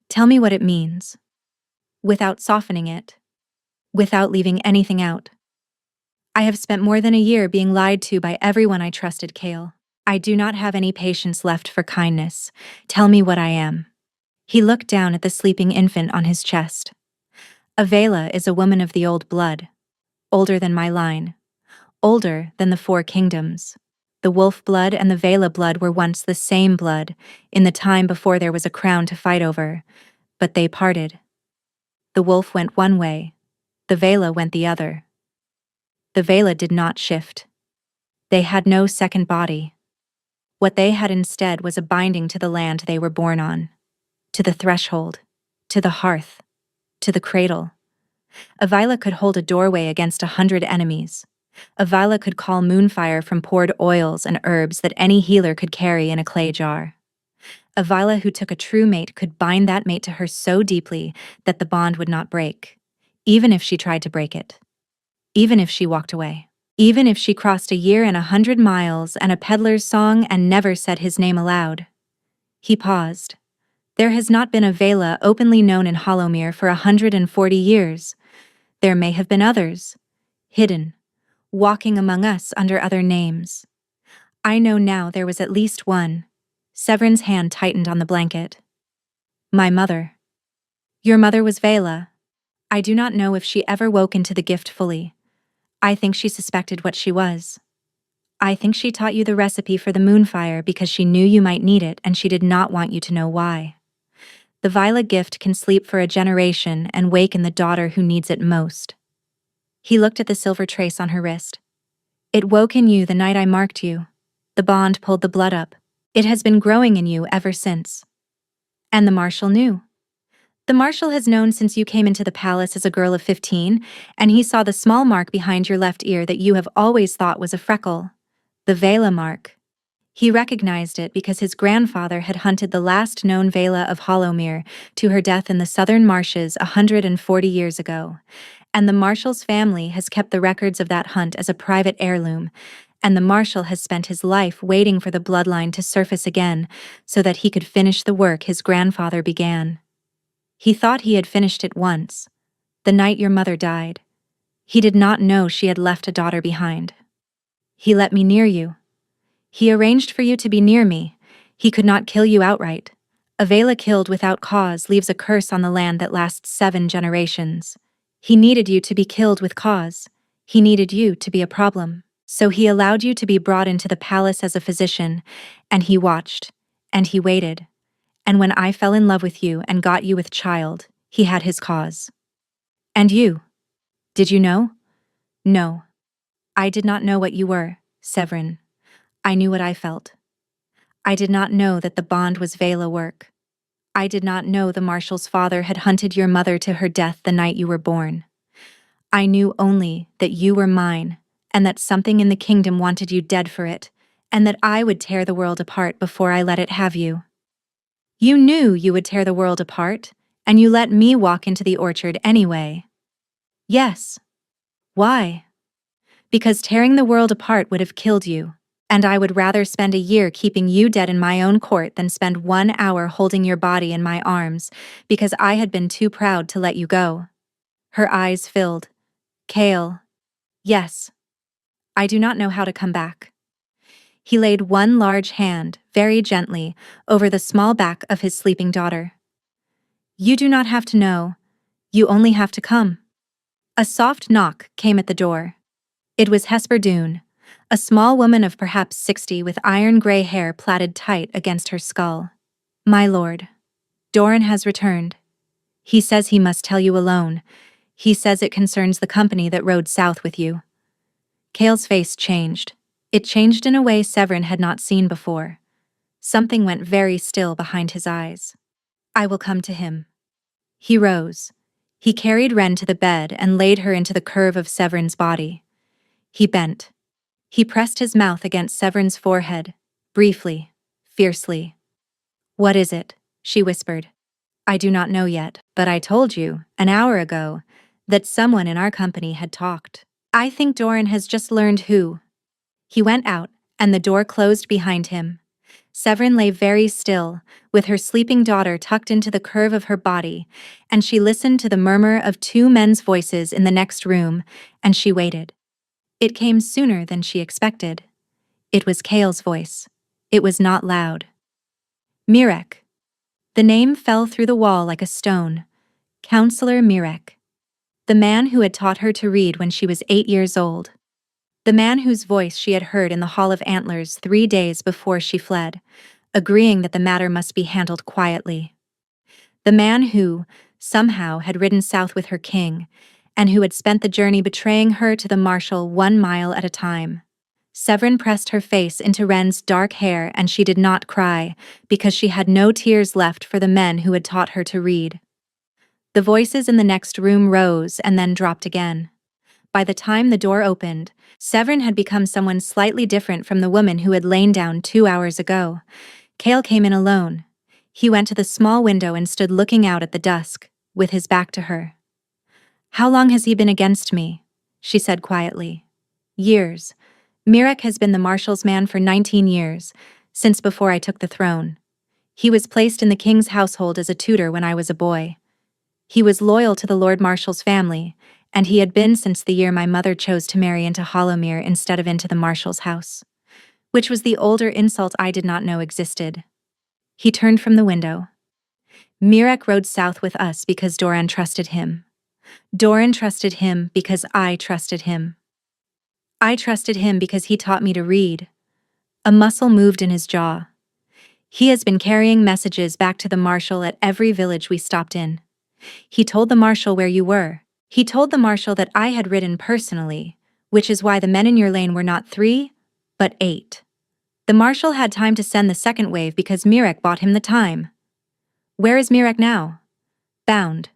Tell me what it means. Without softening it. Without leaving anything out. I have spent more than a year being lied to by everyone I trusted, Cale. I do not have any patience left for kindness. Tell me what I am. He looked down at the sleeping infant on his chest. A Vela is a woman of the old blood. Older than my line. Older than the 4 kingdoms. The wolf blood and the Vela blood were once the same blood, in the time before there was a crown to fight over, but they parted. The wolf went one way, the Vela went the other. The Vela did not shift. They had no second body. What they had instead was a binding to the land they were born on, to the threshold, to the hearth, to the cradle. A Vila could hold a doorway against 100 enemies. A Vila could call moonfire from poured oils and herbs that any healer could carry in a clay jar. A Vila who took a true mate could bind that mate to her so deeply that the bond would not break, even if she tried to break it. Even if she walked away. even if she crossed 1,100 miles and a peddler's song and never said his name aloud. He paused. There has not been a Vela openly known in Hollowmere for 140 years. There may have been others, hidden, walking among us under other names. I know now there was at least one. Severin's hand tightened on the blanket. My mother. Your mother was Vela. I do not know if she ever woke into the gift fully. I think she suspected what she was. I think she taught you the recipe for the moonfire because she knew you might need it and she did not want you to know why. The Vila gift can sleep for a generation and waken the daughter who needs it most. He looked at the silver trace on her wrist. It woke in you the night I marked you. The bond pulled the blood up. It has been growing in you ever since. And the Marshal knew. The Marshal has known since you came into the palace as a girl of 15, and he saw the small mark behind your left ear that you have always thought was a freckle. The Vela mark. He recognized it because his grandfather had hunted the last known Vela of Hollowmere to her death in the southern marshes 140 years ago, and the Marshal's family has kept the records of that hunt as a private heirloom, and the Marshal has spent his life waiting for the bloodline to surface again so that he could finish the work his grandfather began. He thought he had finished it once, the night your mother died. He did not know she had left a daughter behind. He let me near you. He arranged for you to be near me. He could not kill you outright. A Vela killed without cause leaves a curse on the land that lasts 7 generations. He needed you to be killed with cause. He needed you to be a problem. So he allowed you to be brought into the palace as a physician, and he watched, and he waited. And when I fell in love with you and got you with child, he had his cause. And you? Did you know? No. I did not know what you were, Severin. I knew what I felt. I did not know that the bond was Vela work. I did not know the Marshal's father had hunted your mother to her death the night you were born. I knew only that you were mine, and that something in the kingdom wanted you dead for it, and that I would tear the world apart before I let it have you. You knew you would tear the world apart, and you let me walk into the orchard anyway. Yes. Why? Because tearing the world apart would have killed you, and I would rather spend a year keeping you dead in my own court than spend 1 hour holding your body in my arms, because I had been too proud to let you go. Her eyes filled. Kale. Yes. I do not know how to come back. He laid one large hand, very gently, over the small back of his sleeping daughter. You do not have to know. You only have to come. A soft knock came at the door. It was Hesper Doone, a small woman of perhaps 60 with iron-gray hair plaited tight against her skull. My lord. Doran has returned. He says he must tell you alone. He says it concerns the company that rode south with you. Kale's face changed. It changed in a way Severin had not seen before. Something went very still behind his eyes. I will come to him. He rose. He carried Wren to the bed and laid her into the curve of Severin's body. He bent. He pressed his mouth against Severin's forehead, briefly, fiercely. What is it? She whispered. I do not know yet, but I told you, an hour ago, that someone in our company had talked. I think Doran has just learned who. He went out, and the door closed behind him. Severin lay very still, with her sleeping daughter tucked into the curve of her body, and she listened to the murmur of 2 men's voices in the next room, and she waited. It came sooner than she expected. It was Kale's voice. It was not loud. Mirek. The name fell through the wall like a stone. Counselor Mirek. The man who had taught her to read when she was 8 years old. The man whose voice she had heard in the Hall of Antlers 3 days before she fled, agreeing that the matter must be handled quietly. The man who, somehow, had ridden south with her king, and who had spent the journey betraying her to the Marshal 1 mile at a time. Severin pressed her face into Wren's dark hair and she did not cry, because she had no tears left for the men who had taught her to read. The voices in the next room rose and then dropped again. By the time the door opened, Severin had become someone slightly different from the woman who had lain down 2 hours ago. Kale came in alone. He went to the small window and stood looking out at the dusk, with his back to her. How long has he been against me? She said quietly. Years. Mirek has been the marshal's man for 19 years, since before I took the throne. He was placed in the king's household as a tutor when I was a boy. He was loyal to the Lord Marshal's family, and he had been since the year my mother chose to marry into Hollowmere instead of into the marshal's house, which was the older insult I did not know existed. He turned from the window. Mirek rode south with us because Doran trusted him. Doran trusted him because I trusted him. I trusted him because he taught me to read. A muscle moved in his jaw. He has been carrying messages back to the marshal at every village we stopped in. He told the marshal where you were. He told the marshal that I had ridden personally, which is why the men in your lane were not 3, but 8. The marshal had time to send the second wave because Mirek bought him the time. Where is Mirek now? Bound.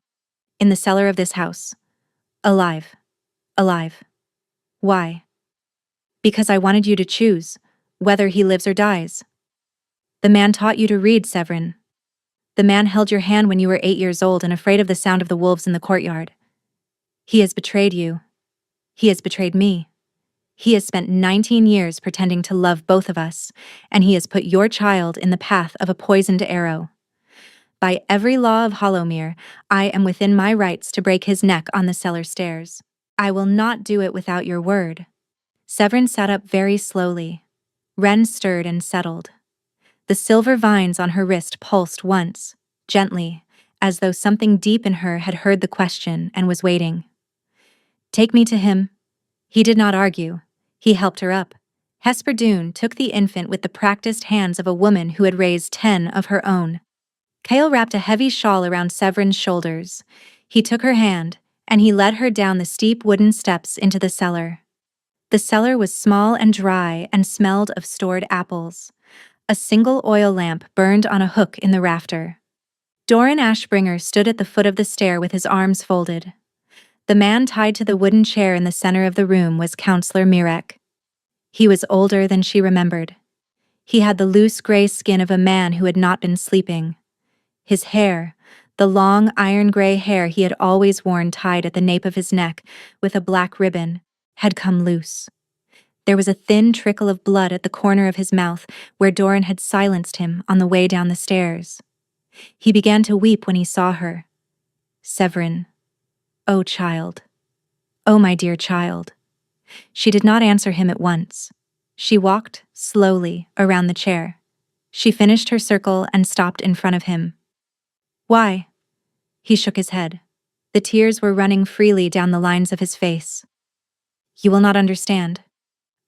In the cellar of this house. Alive. Alive. Why? Because I wanted you to choose, whether he lives or dies. The man taught you to read, Severin. The man held your hand when you were 8 years old and afraid of the sound of the wolves in the courtyard. He has betrayed you. He has betrayed me. He has spent 19 years pretending to love both of us, and he has put your child in the path of a poisoned arrow. By every law of Hollowmere, I am within my rights to break his neck on the cellar stairs. I will not do it without your word. Severin sat up very slowly. Ren stirred and settled. The silver vines on her wrist pulsed once, gently, as though something deep in her had heard the question and was waiting. Take me to him. He did not argue. He helped her up. Hesperdoon took the infant with the practiced hands of a woman who had raised 10 of her own. Kale wrapped a heavy shawl around Severin's shoulders. He took her hand, and he led her down the steep wooden steps into the cellar. The cellar was small and dry and smelled of stored apples. A single oil lamp burned on a hook in the rafter. Doran Ashbringer stood at the foot of the stair with his arms folded. The man tied to the wooden chair in the center of the room was Counselor Mirek. He was older than she remembered. He had the loose gray skin of a man who had not been sleeping. His hair, the long iron-gray hair he had always worn tied at the nape of his neck with a black ribbon, had come loose. There was a thin trickle of blood at the corner of his mouth where Doran had silenced him on the way down the stairs. He began to weep when he saw her. Severin. Oh, child. Oh, my dear child. She did not answer him at once. She walked, slowly, around the chair. She finished her circle and stopped in front of him. Why? He shook his head. The tears were running freely down the lines of his face. You will not understand.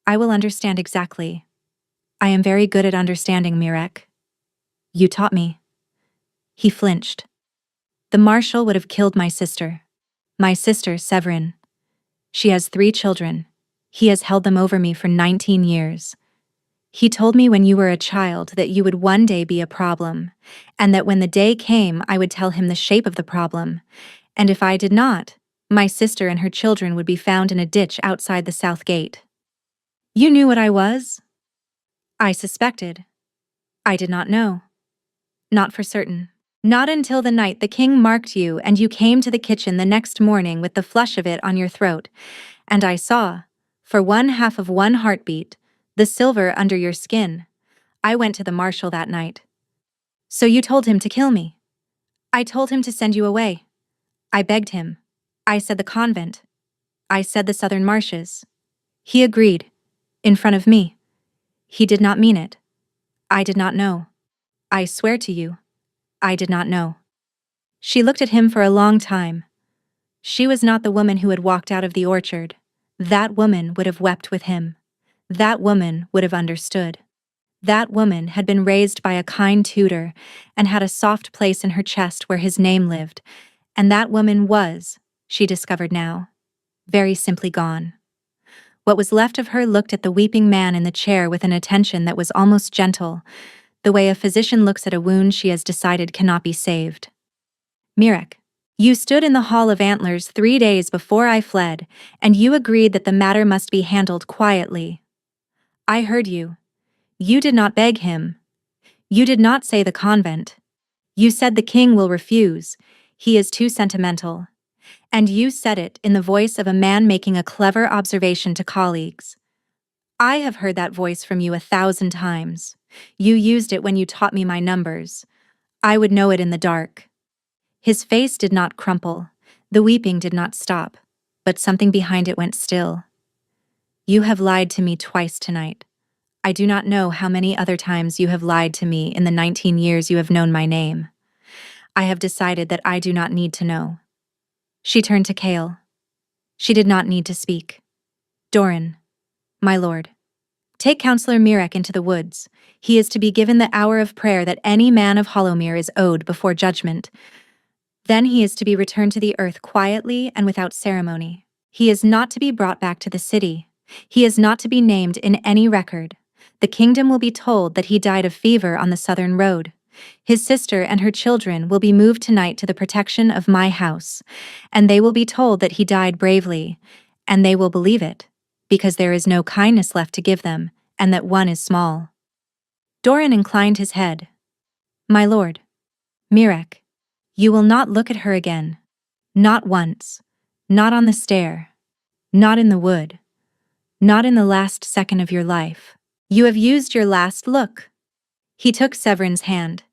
I will understand exactly. I am very good at understanding, Mirek. You taught me. He flinched. The marshal would have killed my sister. My sister, Severin. She has 3 children. He has held them over me for 19 years. He told me when you were a child that you would one day be a problem, and that when the day came I would tell him the shape of the problem, and if I did not, my sister and her children would be found in a ditch outside the south gate. You knew what I was? I suspected. I did not know. Not for certain. Not until the night the king marked you and you came to the kitchen the next morning with the flush of it on your throat, and I saw, for 1/2 of 1 heartbeat, the silver under your skin. I went to the marshal that night. So you told him to kill me. I told him to send you away. I begged him. I said the convent. I said the southern marshes. He agreed. In front of me. He did not mean it. I did not know. I swear to you, I did not know. She looked at him for a long time. She was not the woman who had walked out of the orchard. That woman would have wept with him. That woman would have understood. That woman had been raised by a kind tutor and had a soft place in her chest where his name lived, and that woman was, she discovered now, very simply gone. What was left of her looked at the weeping man in the chair with an attention that was almost gentle, the way a physician looks at a wound she has decided cannot be saved. Mirek, you stood in the Hall of Antlers 3 days before I fled, and you agreed that the matter must be handled quietly. I heard you. You did not beg him. You did not say the convent. You said the king will refuse. He is too sentimental. And you said it in the voice of a man making a clever observation to colleagues. I have heard that voice from you 1,000 times. You used it when you taught me my numbers. I would know it in the dark. His face did not crumple. The weeping did not stop, but something behind it went still. You have lied to me twice tonight. I do not know how many other times you have lied to me in the 19 years you have known my name. I have decided that I do not need to know. She turned to Chaol. She did not need to speak. Doran, my lord, take Counselor Mirek into the woods. He is to be given the hour of prayer that any man of Hollowmere is owed before judgment. Then he is to be returned to the earth quietly and without ceremony. He is not to be brought back to the city. He is not to be named in any record. The kingdom will be told that he died of fever on the southern road. His sister and her children will be moved tonight to the protection of my house, and they will be told that he died bravely, and they will believe it, because there is no kindness left to give them, and that one is small. Doran inclined his head. My lord, Mirek, you will not look at her again. Not once. Not on the stair. Not in the wood. Not in the last second of your life. You have used your last look. He took Severin's hand.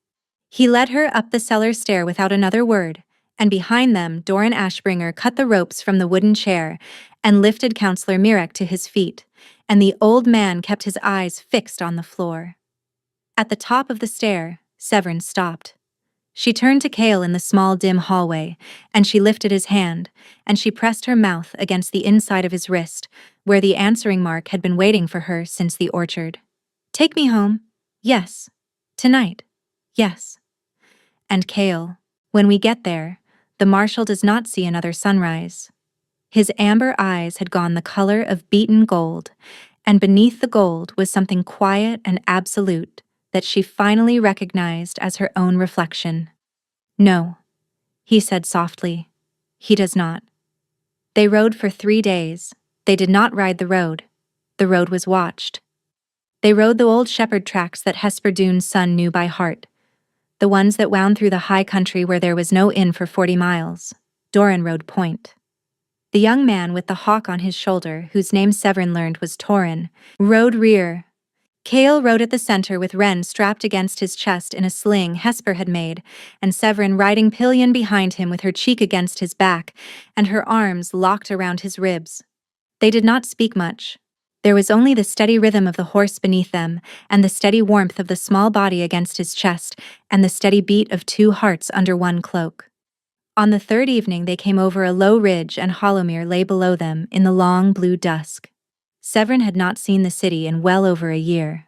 He led her up the cellar stair without another word, and behind them Doran Ashbringer cut the ropes from the wooden chair and lifted Counselor Mirek to his feet, and the old man kept his eyes fixed on the floor. At the top of the stair, Severin stopped. She turned to Chaol in the small dim hallway, and she lifted his hand, and she pressed her mouth against the inside of his wrist, where the answering mark had been waiting for her since the orchard. Take me home. Yes. Tonight. Yes. And Chaol, when we get there, the marshal does not see another sunrise. His amber eyes had gone the color of beaten gold, and beneath the gold was something quiet and absolute that she finally recognized as her own reflection. No, he said softly. He does not. They rode for 3 days. They did not ride the road. The road was watched. They rode the old shepherd tracks that Hesperdune's son knew by heart, the ones that wound through the high country where there was no inn for 40 miles. Doran rode point. The young man with the hawk on his shoulder, whose name Severin learned was Torin, rode rear. Chaol rode at the center with Ren strapped against his chest in a sling Hesper had made, and Severin riding pillion behind him with her cheek against his back and her arms locked around his ribs. They did not speak much. There was only the steady rhythm of the horse beneath them, and the steady warmth of the small body against his chest, and the steady beat of 2 hearts under one cloak. On the 3rd evening they came over a low ridge, and Hollowmere lay below them in the long blue dusk. Severin had not seen the city in well over a year.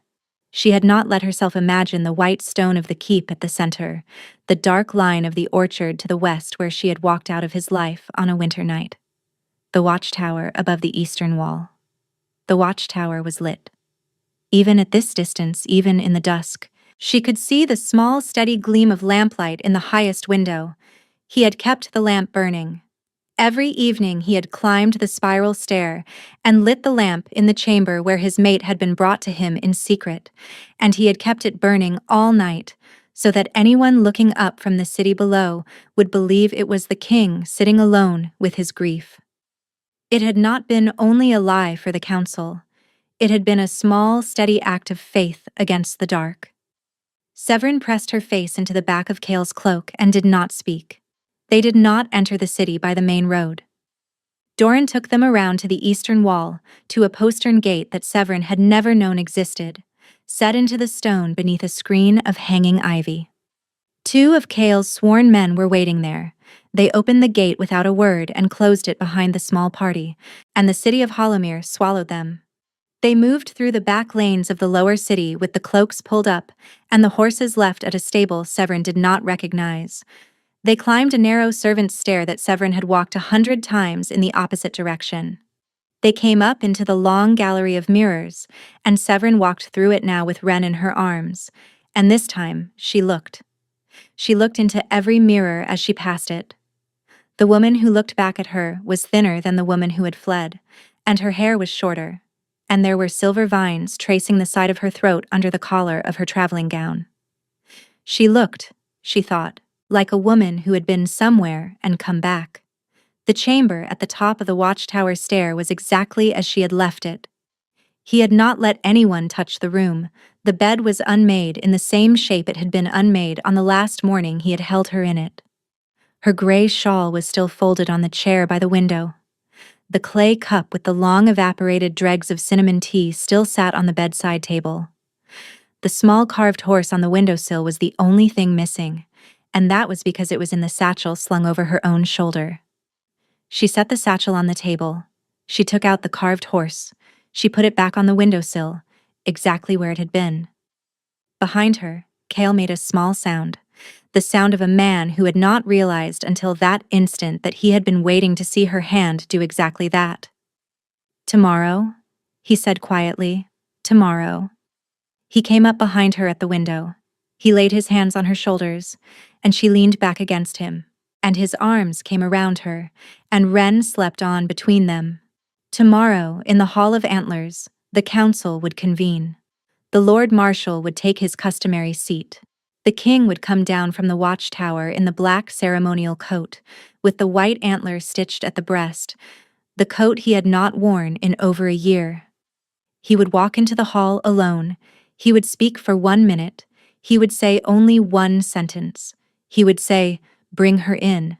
She had not let herself imagine the white stone of the keep at the center, the dark line of the orchard to the west where she had walked out of his life on a winter night. The watchtower above the eastern wall. The watchtower was lit. Even at this distance, even in the dusk, she could see the small, steady gleam of lamplight in the highest window. He had kept the lamp burning. Every evening he had climbed the spiral stair and lit the lamp in the chamber where his mate had been brought to him in secret, and he had kept it burning all night, so that anyone looking up from the city below would believe it was the king sitting alone with his grief. It had not been only a lie for the council. It had been a small, steady act of faith against the dark. Severin pressed her face into the back of Chaol's cloak and did not speak. They did not enter the city by the main road. Doran took them around to the eastern wall, to a postern gate that Severin had never known existed, set into the stone beneath a screen of hanging ivy. 2 of Chaol's sworn men were waiting there. They opened the gate without a word and closed it behind the small party, and the city of Hollowmere swallowed them. They moved through the back lanes of the lower city with the cloaks pulled up, and the horses left at a stable Severin did not recognize. They climbed a narrow servant's stair that Severin had walked 100 times in the opposite direction. They came up into the long gallery of mirrors, and Severin walked through it now with Ren in her arms, and this time she looked. She looked into every mirror as she passed it. The woman who looked back at her was thinner than the woman who had fled, and her hair was shorter, and there were silver vines tracing the side of her throat under the collar of her traveling gown. She looked, she thought, like a woman who had been somewhere and come back. The chamber at the top of the watchtower stair was exactly as she had left it. He had not let anyone touch the room. The bed was unmade in the same shape it had been unmade on the last morning he had held her in it. Her gray shawl was still folded on the chair by the window. The clay cup with the long evaporated dregs of cinnamon tea still sat on the bedside table. The small carved horse on the windowsill was the only thing missing, and that was because it was in the satchel slung over her own shoulder. She set the satchel on the table. She took out the carved horse. She put it back on the windowsill, exactly where it had been. Behind her, Cale made a small sound, the sound of a man who had not realized until that instant that he had been waiting to see her hand do exactly that. "Tomorrow," he said quietly, "tomorrow." He came up behind her at the window. He laid his hands on her shoulders, and she leaned back against him, and his arms came around her, and Wren slept on between them. Tomorrow, in the Hall of Antlers, the council would convene. The Lord Marshal would take his customary seat. The king would come down from the watchtower in the black ceremonial coat, with the white antler stitched at the breast, the coat he had not worn in over a year. He would walk into the hall alone. He would speak for 1 minute. He would say only one sentence. He would say, "Bring her in."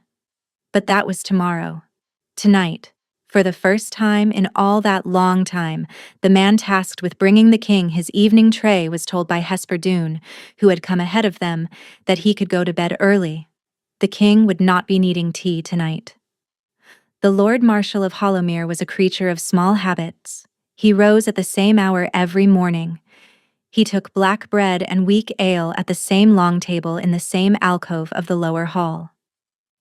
But that was tomorrow. Tonight, for the first time in all that long time, the man tasked with bringing the king his evening tray was told by Hesper Doone, who had come ahead of them, that he could go to bed early. The king would not be needing tea tonight. The Lord Marshal of Hollowmere was a creature of small habits. He rose at the same hour every morning. He took black bread and weak ale at the same long table in the same alcove of the lower hall.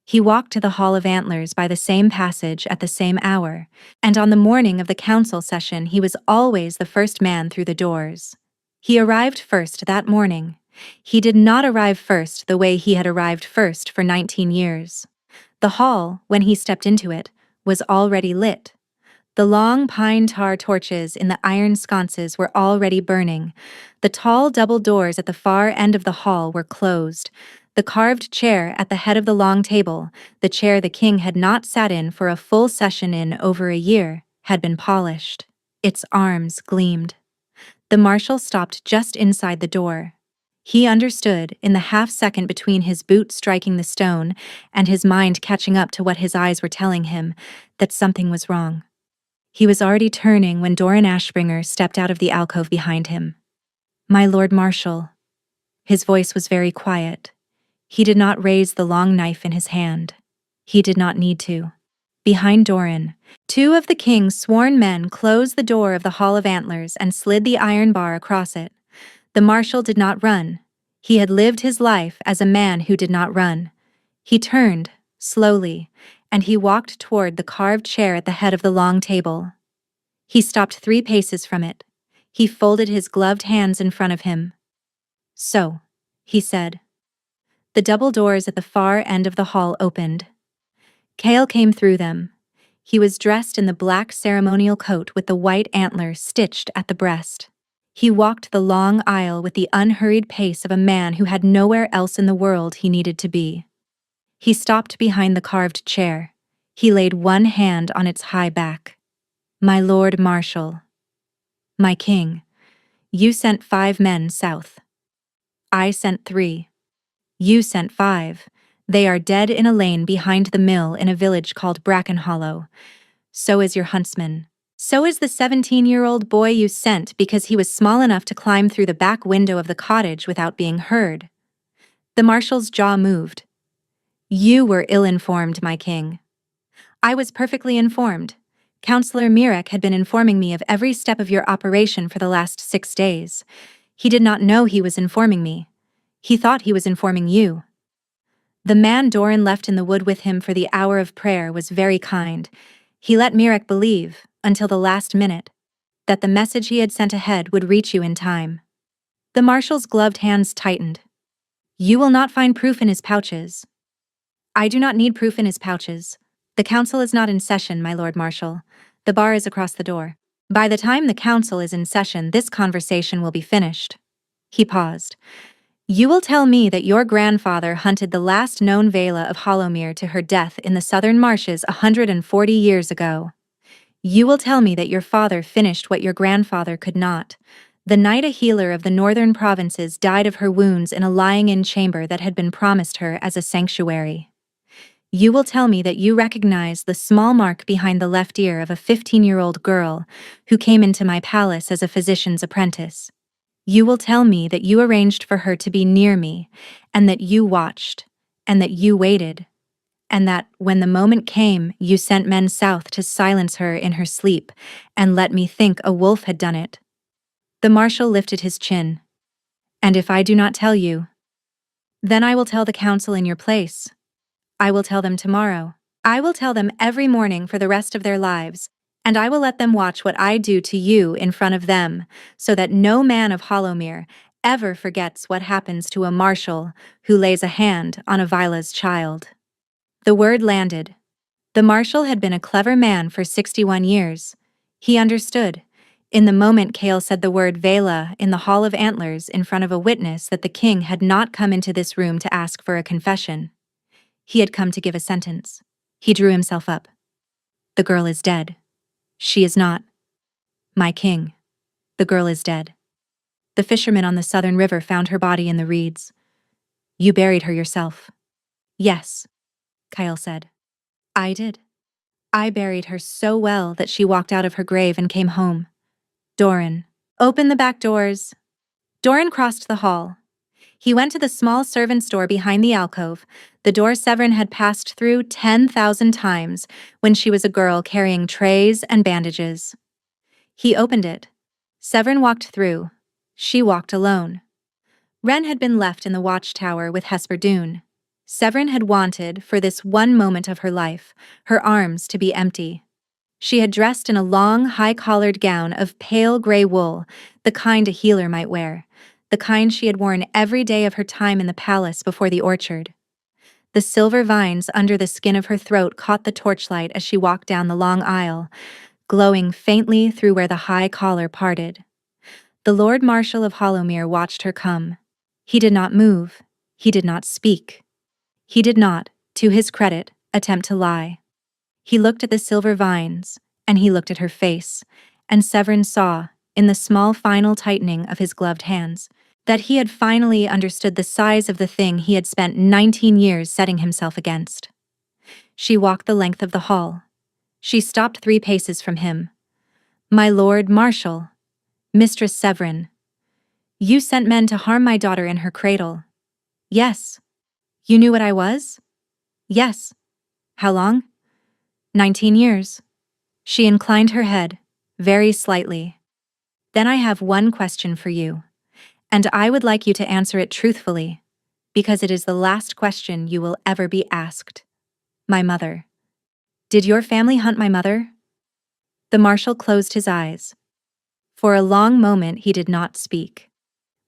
He walked to the Hall of Antlers by the same passage at the same hour, and on the morning of the council session he was always the first man through the doors. He arrived first that morning. He did not arrive first the way he had arrived first for 19 years. The hall, when he stepped into it, was already lit. The long pine tar torches in the iron sconces were already burning. The tall double doors at the far end of the hall were closed. The carved chair at the head of the long table, the chair the king had not sat in for a full session in over a year, had been polished. Its arms gleamed. The marshal stopped just inside the door. He understood, in the half-second between his boot striking the stone and his mind catching up to what his eyes were telling him, that something was wrong. He was already turning when Doran Ashbringer stepped out of the alcove behind him. "My Lord Marshal." His voice was very quiet. He did not raise the long knife in his hand. He did not need to. Behind Doran, 2 of the king's sworn men closed the door of the Hall of Antlers and slid the iron bar across it. The marshal did not run. He had lived his life as a man who did not run. He turned, slowly, and he walked toward the carved chair at the head of the long table. He stopped 3 paces from it. He folded his gloved hands in front of him. "So," he said. The double doors at the far end of the hall opened. Cale came through them. He was dressed in the black ceremonial coat with the white antler stitched at the breast. He walked the long aisle with the unhurried pace of a man who had nowhere else in the world he needed to be. He stopped behind the carved chair. He laid one hand on its high back. "My Lord Marshal." "My king, you sent 5 men south. I sent 3. You sent 5. They are dead in a lane behind the mill in a village called Brackenhollow. So is your huntsman. So is the 17-year-old boy you sent because he was small enough to climb through the back window of the cottage without being heard." The marshal's jaw moved. "You were ill-informed, my king." "I was perfectly informed. Councillor Mirek had been informing me of every step of your operation for the last 6 days. He did not know he was informing me. He thought he was informing you." The man Doran left in the wood with him for the hour of prayer was very kind. He let Mirek believe, until the last minute, that the message he had sent ahead would reach you in time. The marshal's gloved hands tightened. "You will not find proof in his pouches." "I do not need proof in his pouches. The council is not in session, my Lord Marshal. The bar is across the door. By the time the council is in session, this conversation will be finished." He paused. You will tell me that your grandfather hunted the last known Vela of Hollowmere to her death in the southern marshes 140 years ago. You will tell me that your father finished what your grandfather could not. The night a healer of the northern provinces died of her wounds in a lying-in chamber that had been promised her as a sanctuary. You will tell me that you recognize the small mark behind the left ear of a 15-year-old girl who came into my palace as a physician's apprentice. You will tell me that you arranged for her to be near me, and that you watched, and that you waited, and that, when the moment came, you sent men south to silence her in her sleep, and let me think a wolf had done it. The marshal lifted his chin. And if I do not tell you, then I will tell the council in your place. I will tell them tomorrow. I will tell them every morning for the rest of their lives, and I will let them watch what I do to you in front of them, so that no man of Hollowmere ever forgets what happens to a marshal who lays a hand on a Vila's child. The word landed. The marshal had been a clever man for 61 years. He understood. In the moment Kale said the word Vela in the Hall of Antlers in front of a witness that the king had not come into this room to ask for a confession. He had come to give a sentence. He drew himself up. The girl is dead. She is not. My king. The girl is dead. The fishermen on the southern river found her body in the reeds. You buried her yourself. Yes, Kyle said. I did. I buried her so well that she walked out of her grave and came home. Doran, open the back doors. Doran crossed the hall. He went to the small servant's door behind the alcove, the door Severin had passed through 10,000 times when she was a girl carrying trays and bandages. He opened it. Severin walked through. She walked alone. Wren had been left in the watchtower with Hesper Doone. Severin had wanted, for this one moment of her life, her arms to be empty. She had dressed in a long, high-collared gown of pale gray wool, the kind a healer might wear, the kind she had worn every day of her time in the palace before the orchard. The silver vines under the skin of her throat caught the torchlight as she walked down the long aisle, glowing faintly through where the high collar parted. The Lord Marshal of Hollowmere watched her come. He did not move. He did not speak. He did not, to his credit, attempt to lie. He looked at the silver vines, and he looked at her face, and Severin saw, in the small final tightening of his gloved hands, that he had finally understood the size of the thing he had spent 19 years setting himself against. She walked the length of the hall. She stopped 3 paces from him. My Lord Marshal, Mistress Severin, you sent men to harm my daughter in her cradle. Yes. You knew what I was? Yes. How long? 19 years. She inclined her head, very slightly. Then I have one question for you, and I would like you to answer it truthfully, because it is the last question you will ever be asked. My mother. Did your family hunt my mother? The marshal closed his eyes. For a long moment he did not speak.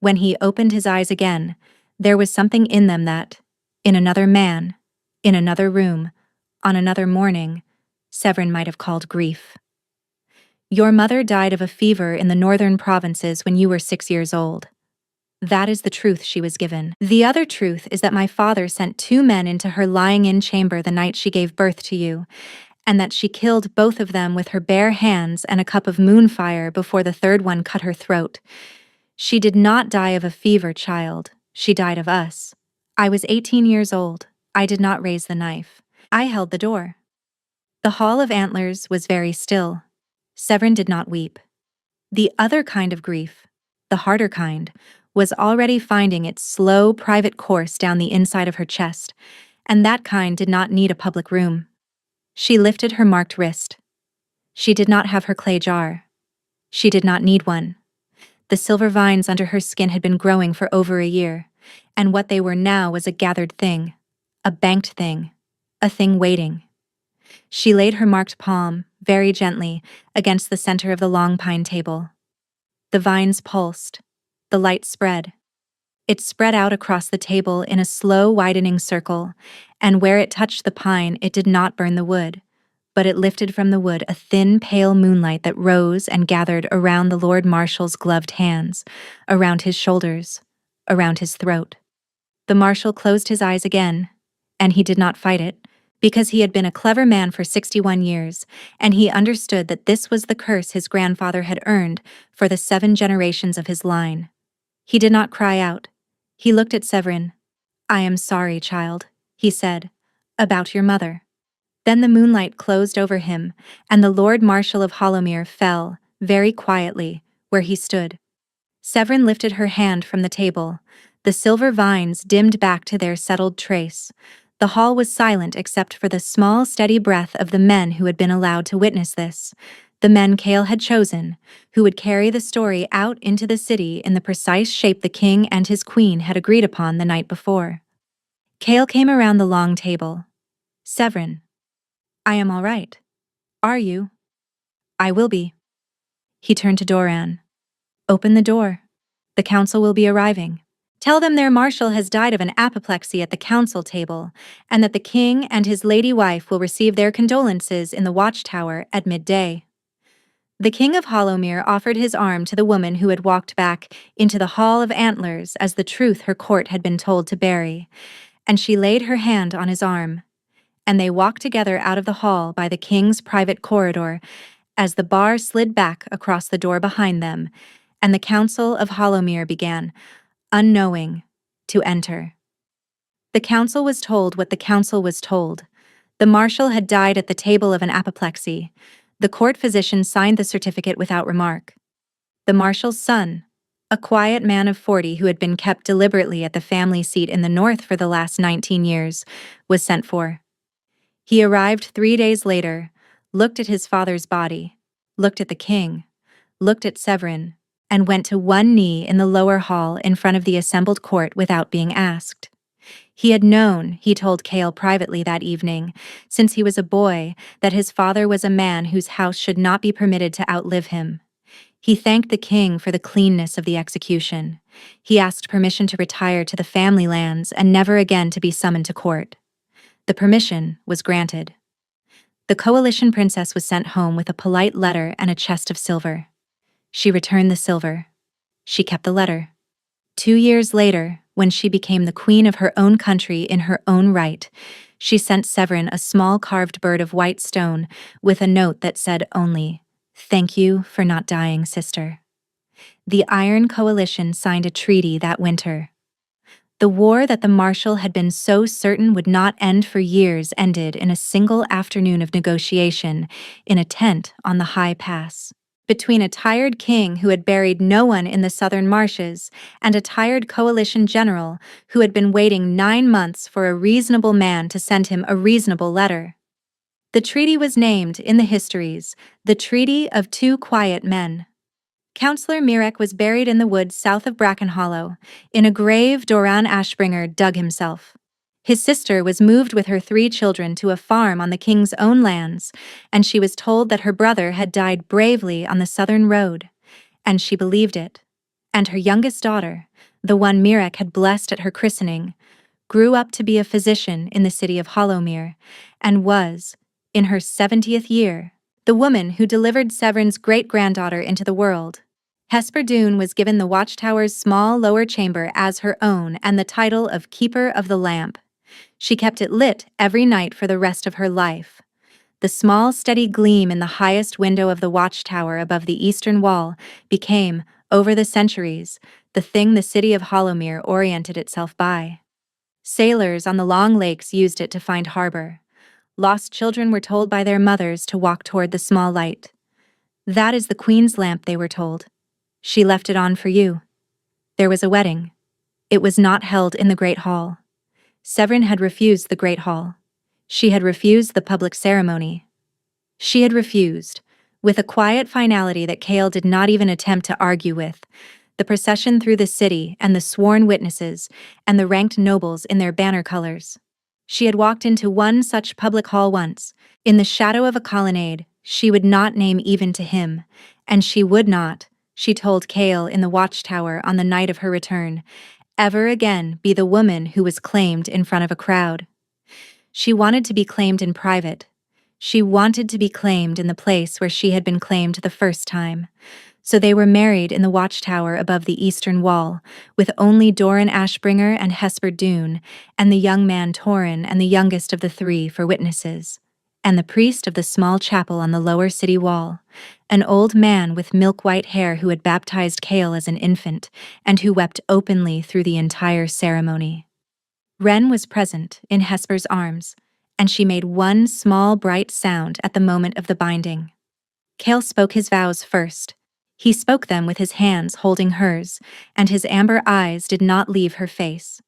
When he opened his eyes again, there was something in them that, in another man, in another room, on another morning, Severin might have called grief. Your mother died of a fever in the northern provinces when you were 6 years old. That is the truth she was given. The other truth is that my father sent 2 men into her lying-in chamber the night she gave birth to you, and that she killed both of them with her bare hands and a cup of moonfire before the third one cut her throat. She did not die of a fever, child. She died of us. I was 18 years old. I did not raise the knife. I held the door. The Hall of Antlers was very still. Severin did not weep. The other kind of grief, the harder kind, was already finding its slow, private course down the inside of her chest, and that kind did not need a public room. She lifted her marked wrist. She did not have her clay jar. She did not need one. The silver vines under her skin had been growing for over a year, and what they were now was a gathered thing, a banked thing, a thing waiting. She laid her marked palm, very gently, against the center of the long pine table. The vines pulsed. The light spread. It spread out across the table in a slow, widening circle, and where it touched the pine, it did not burn the wood, but it lifted from the wood a thin, pale moonlight that rose and gathered around the Lord Marshal's gloved hands, around his shoulders, around his throat. The marshal closed his eyes again, and he did not fight it, because he had been a clever man for 61 years, and he understood that this was the curse his grandfather had earned for the 7 generations of his line. He did not cry out. He looked at Severin. "I am sorry, child," he said, "about your mother." Then the moonlight closed over him, and the Lord Marshal of Hollowmere fell, very quietly, where he stood. Severin lifted her hand from the table. The silver vines dimmed back to their settled trace. The hall was silent except for the small, steady breath of the men who had been allowed to witness this, the men Cale had chosen, who would carry the story out into the city in the precise shape the king and his queen had agreed upon the night before. Cale came around the long table. "Severin, I am all right. Are you?" "I will be." He turned to Doran. "Open the door. The council will be arriving. Tell them their marshal has died of an apoplexy at the council table, and that the king and his lady wife will receive their condolences in the watchtower at midday." The king of Hollowmere offered his arm to the woman who had walked back into the Hall of Antlers as the truth her court had been told to bury, and she laid her hand on his arm, and they walked together out of the hall by the king's private corridor as the bar slid back across the door behind them, and the council of Hollowmere began, unknowing, to enter. The council was told what the council was told. The marshal had died at the table of an apoplexy. The court physician signed the certificate without remark. The marshal's son, a quiet man of 40 who had been kept deliberately at the family seat in the north for the last 19 years, was sent for. He arrived 3 days later, looked at his father's body, looked at the king, looked at Severin, and went to one knee in the lower hall in front of the assembled court without being asked. He had known, he told Cale privately that evening, since he was a boy, that his father was a man whose house should not be permitted to outlive him. He thanked the king for the cleanness of the execution. He asked permission to retire to the family lands and never again to be summoned to court. The permission was granted. The coalition princess was sent home with a polite letter and a chest of silver. She returned the silver. She kept the letter. 2 years later, when she became the queen of her own country in her own right, she sent Severin a small carved bird of white stone with a note that said only, "Thank you for not dying, sister." The Iron Coalition signed a treaty that winter. The war that the marshal had been so certain would not end for years ended in a single afternoon of negotiation in a tent on the high pass. Between a tired king who had buried no one in the southern marshes and a tired coalition general who had been waiting 9 months for a reasonable man to send him a reasonable letter. The treaty was named, in the histories, the Treaty of Two Quiet Men. Councillor Mirek was buried in the woods south of Brackenhollow, in a grave Doran Ashbringer dug himself. His sister was moved with her 3 children to a farm on the king's own lands, and she was told that her brother had died bravely on the southern road, and she believed it. And her youngest daughter, the one Mirek had blessed at her christening, grew up to be a physician in the city of Hollowmere, and was, in her 70th year, the woman who delivered Severin's great-granddaughter into the world. Hesper Doone was given the watchtower's small lower chamber as her own and the title of Keeper of the Lamp. She kept it lit every night for the rest of her life. The small, steady gleam in the highest window of the watchtower above the eastern wall became, over the centuries, the thing the city of Hollowmere oriented itself by. Sailors on the long lakes used it to find harbor. Lost children were told by their mothers to walk toward the small light. "That is the Queen's lamp," they were told. "She left it on for you." There was a wedding. It was not held in the Great Hall. Severin had refused the Great Hall. She had refused the public ceremony. She had refused, with a quiet finality that Cale did not even attempt to argue with, the procession through the city and the sworn witnesses and the ranked nobles in their banner colors. She had walked into one such public hall once, in the shadow of a colonnade she would not name even to him, and she would not, she told Cale in the watchtower on the night of her return, ever again be the woman who was claimed in front of a crowd. She wanted to be claimed in private. She wanted to be claimed in the place where she had been claimed the first time. So they were married in the watchtower above the eastern wall, with only Doran Ashbringer and Hesper Dune, and the young man Torin and the youngest of the three for witnesses, and the priest of the small chapel on the lower city wall, an old man with milk-white hair who had baptized Chaol as an infant, and who wept openly through the entire ceremony. Ren was present, in Hesper's arms, and she made one small bright sound at the moment of the binding. Chaol spoke his vows first. He spoke them with his hands holding hers, and his amber eyes did not leave her face.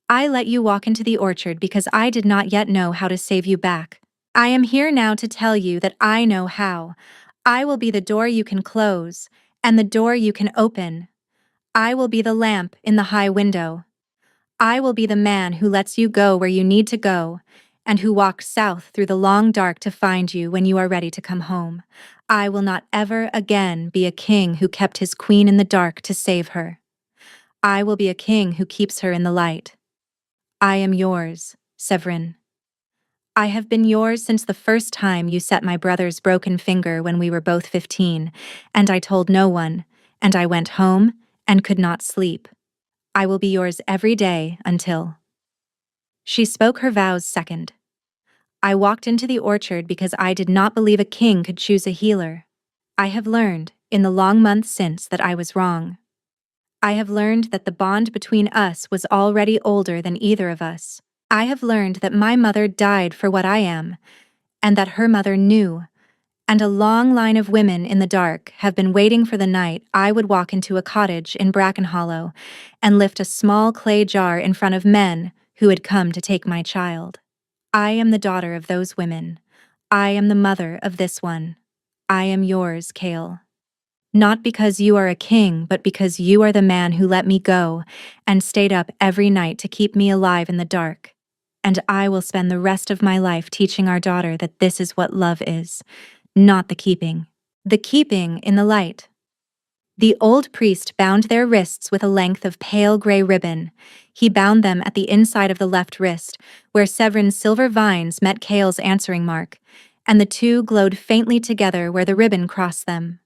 I let you walk into the orchard because I did not yet know how to save you back. I am here now to tell you that I know how. I will be the door you can close, and the door you can open. I will be the lamp in the high window. I will be the man who lets you go where you need to go, and who walks south through the long dark to find you when you are ready to come home. I will not ever again be a king who kept his queen in the dark to save her. I will be a king who keeps her in the light. I am yours, Severin. I have been yours since the first time you set my brother's broken finger when we were both 15, and I told no one, and I went home and could not sleep. I will be yours every day until... She spoke her vows second. I walked into the orchard because I did not believe a king could choose a healer. I have learned, in the long months since, that I was wrong. I have learned that the bond between us was already older than either of us. I have learned that my mother died for what I am, and that her mother knew, and a long line of women in the dark have been waiting for the night I would walk into a cottage in Brackenhollow and lift a small clay jar in front of men who had come to take my child. I am the daughter of those women. I am the mother of this one. I am yours, Chaol. Not because you are a king, but because you are the man who let me go and stayed up every night to keep me alive in the dark. And I will spend the rest of my life teaching our daughter that this is what love is, not the keeping. The keeping in the light. The old priest bound their wrists with a length of pale gray ribbon. He bound them at the inside of the left wrist, where Severin's silver vines met Chaol's answering mark, and the two glowed faintly together where the ribbon crossed them.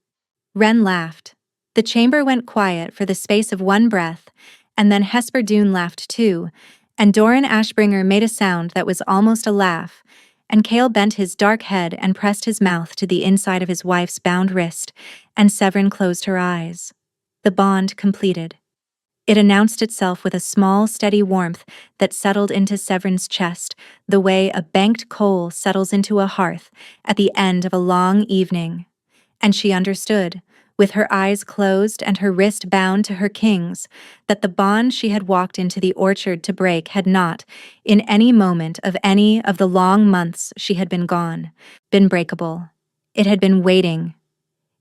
Ren laughed. The chamber went quiet for the space of one breath, and then Hesper Dune laughed too, and Doran Ashbringer made a sound that was almost a laugh, and Chaol bent his dark head and pressed his mouth to the inside of his wife's bound wrist, and Severin closed her eyes. The bond completed. It announced itself with a small, steady warmth that settled into Severin's chest, the way a banked coal settles into a hearth at the end of a long evening. And she understood, with her eyes closed and her wrist bound to her king's, that the bond she had walked into the orchard to break had not, in any moment of any of the long months she had been gone, been breakable. It had been waiting.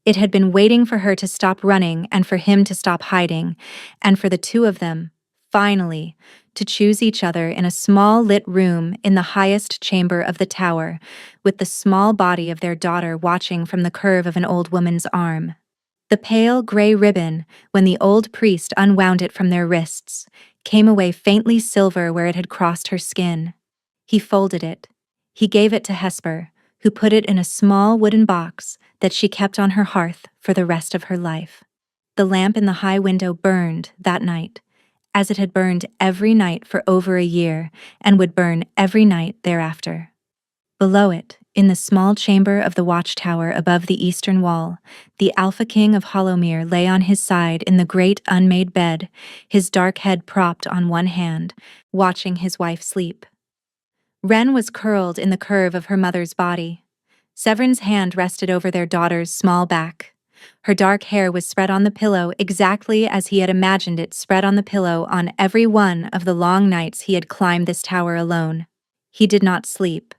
It had been waiting for her to stop running and for him to stop hiding, and for the two of them, finally, to choose each other in a small lit room in the highest chamber of the tower, with the small body of their daughter watching from the curve of an old woman's arm. The pale gray ribbon, when the old priest unwound it from their wrists, came away faintly silver where it had crossed her skin. He folded it. He gave it to Hesper, who put it in a small wooden box that she kept on her hearth for the rest of her life. The lamp in the high window burned that night, as it had burned every night for over a year and would burn every night thereafter. Below it, in the small chamber of the watchtower above the eastern wall, the Alpha King of Hollowmere lay on his side in the great unmade bed, his dark head propped on one hand, watching his wife sleep. Ren was curled in the curve of her mother's body. Severin's hand rested over their daughter's small back. Her dark hair was spread on the pillow exactly as he had imagined it spread on the pillow on every one of the long nights he had climbed this tower alone. He did not sleep.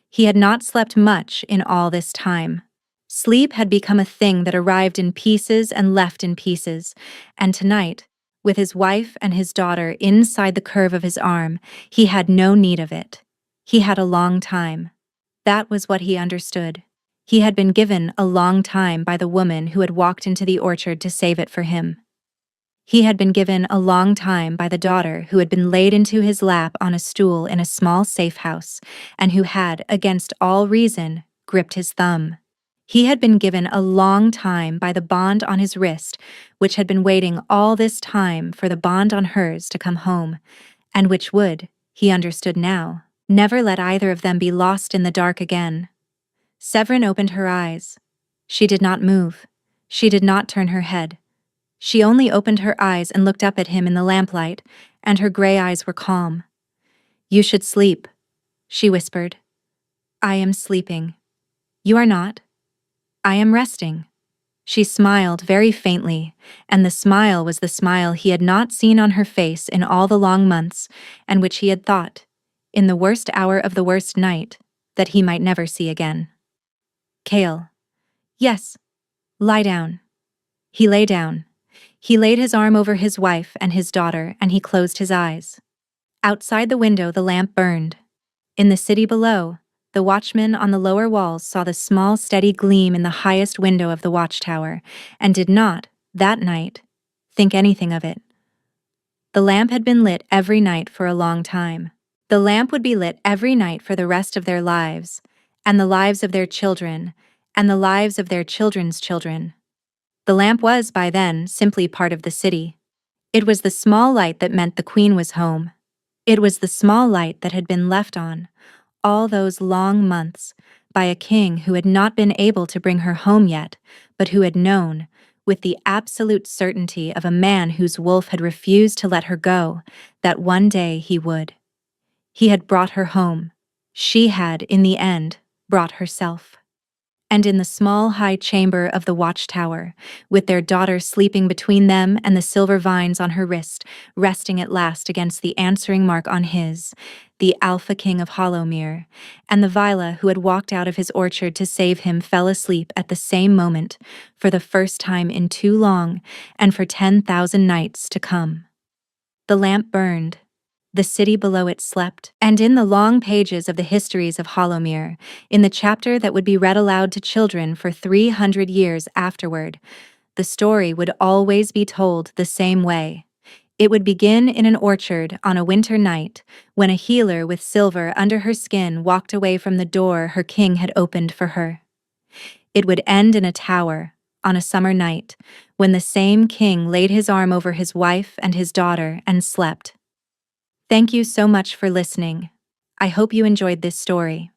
He had not slept much in all this time. Sleep had become a thing that arrived in pieces and left in pieces, and tonight, with his wife and his daughter inside the curve of his arm, he had no need of it. He had a long time. That was what he understood. He had been given a long time by the woman who had walked into the orchard to save it for him. He had been given a long time by the daughter who had been laid into his lap on a stool in a small safe house, and who had, against all reason, gripped his thumb. He had been given a long time by the bond on his wrist, which had been waiting all this time for the bond on hers to come home, and which would, he understood now, never let either of them be lost in the dark again. Severin opened her eyes. She did not move. She did not turn her head. She only opened her eyes and looked up at him in the lamplight, and her gray eyes were calm. "You should sleep," she whispered. "I am sleeping." "You are not." "I am resting." She smiled very faintly, and the smile was the smile he had not seen on her face in all the long months, and which he had thought, in the worst hour of the worst night, that he might never see again. "Cale." "Yes. Lie down." He lay down. He laid his arm over his wife and his daughter, and he closed his eyes. Outside the window the lamp burned. In the city below, the watchman on the lower walls saw the small steady gleam in the highest window of the watchtower, and did not, that night, think anything of it. The lamp had been lit every night for a long time. The lamp would be lit every night for the rest of their lives, and the lives of their children, and the lives of their children's children. The lamp was, by then, simply part of the city. It was the small light that meant the Queen was home. It was the small light that had been left on, all those long months, by a king who had not been able to bring her home yet, but who had known, with the absolute certainty of a man whose wolf had refused to let her go, that one day he would. He had brought her home. She had, in the end, brought herself. And in the small high chamber of the watchtower, with their daughter sleeping between them and the silver vines on her wrist, resting at last against the answering mark on his, the Alpha King of Hollowmere, and the Vila who had walked out of his orchard to save him fell asleep at the same moment, for the first time in too long, and for 10,000 nights to come. The lamp burned. The city below it slept, and in the long pages of the histories of Hollowmere, in the chapter that would be read aloud to children for 300 years afterward, the story would always be told the same way. It would begin in an orchard on a winter night, when a healer with silver under her skin walked away from the door her king had opened for her. It would end in a tower, on a summer night, when the same king laid his arm over his wife and his daughter and slept. Thank you so much for listening. I hope you enjoyed this story.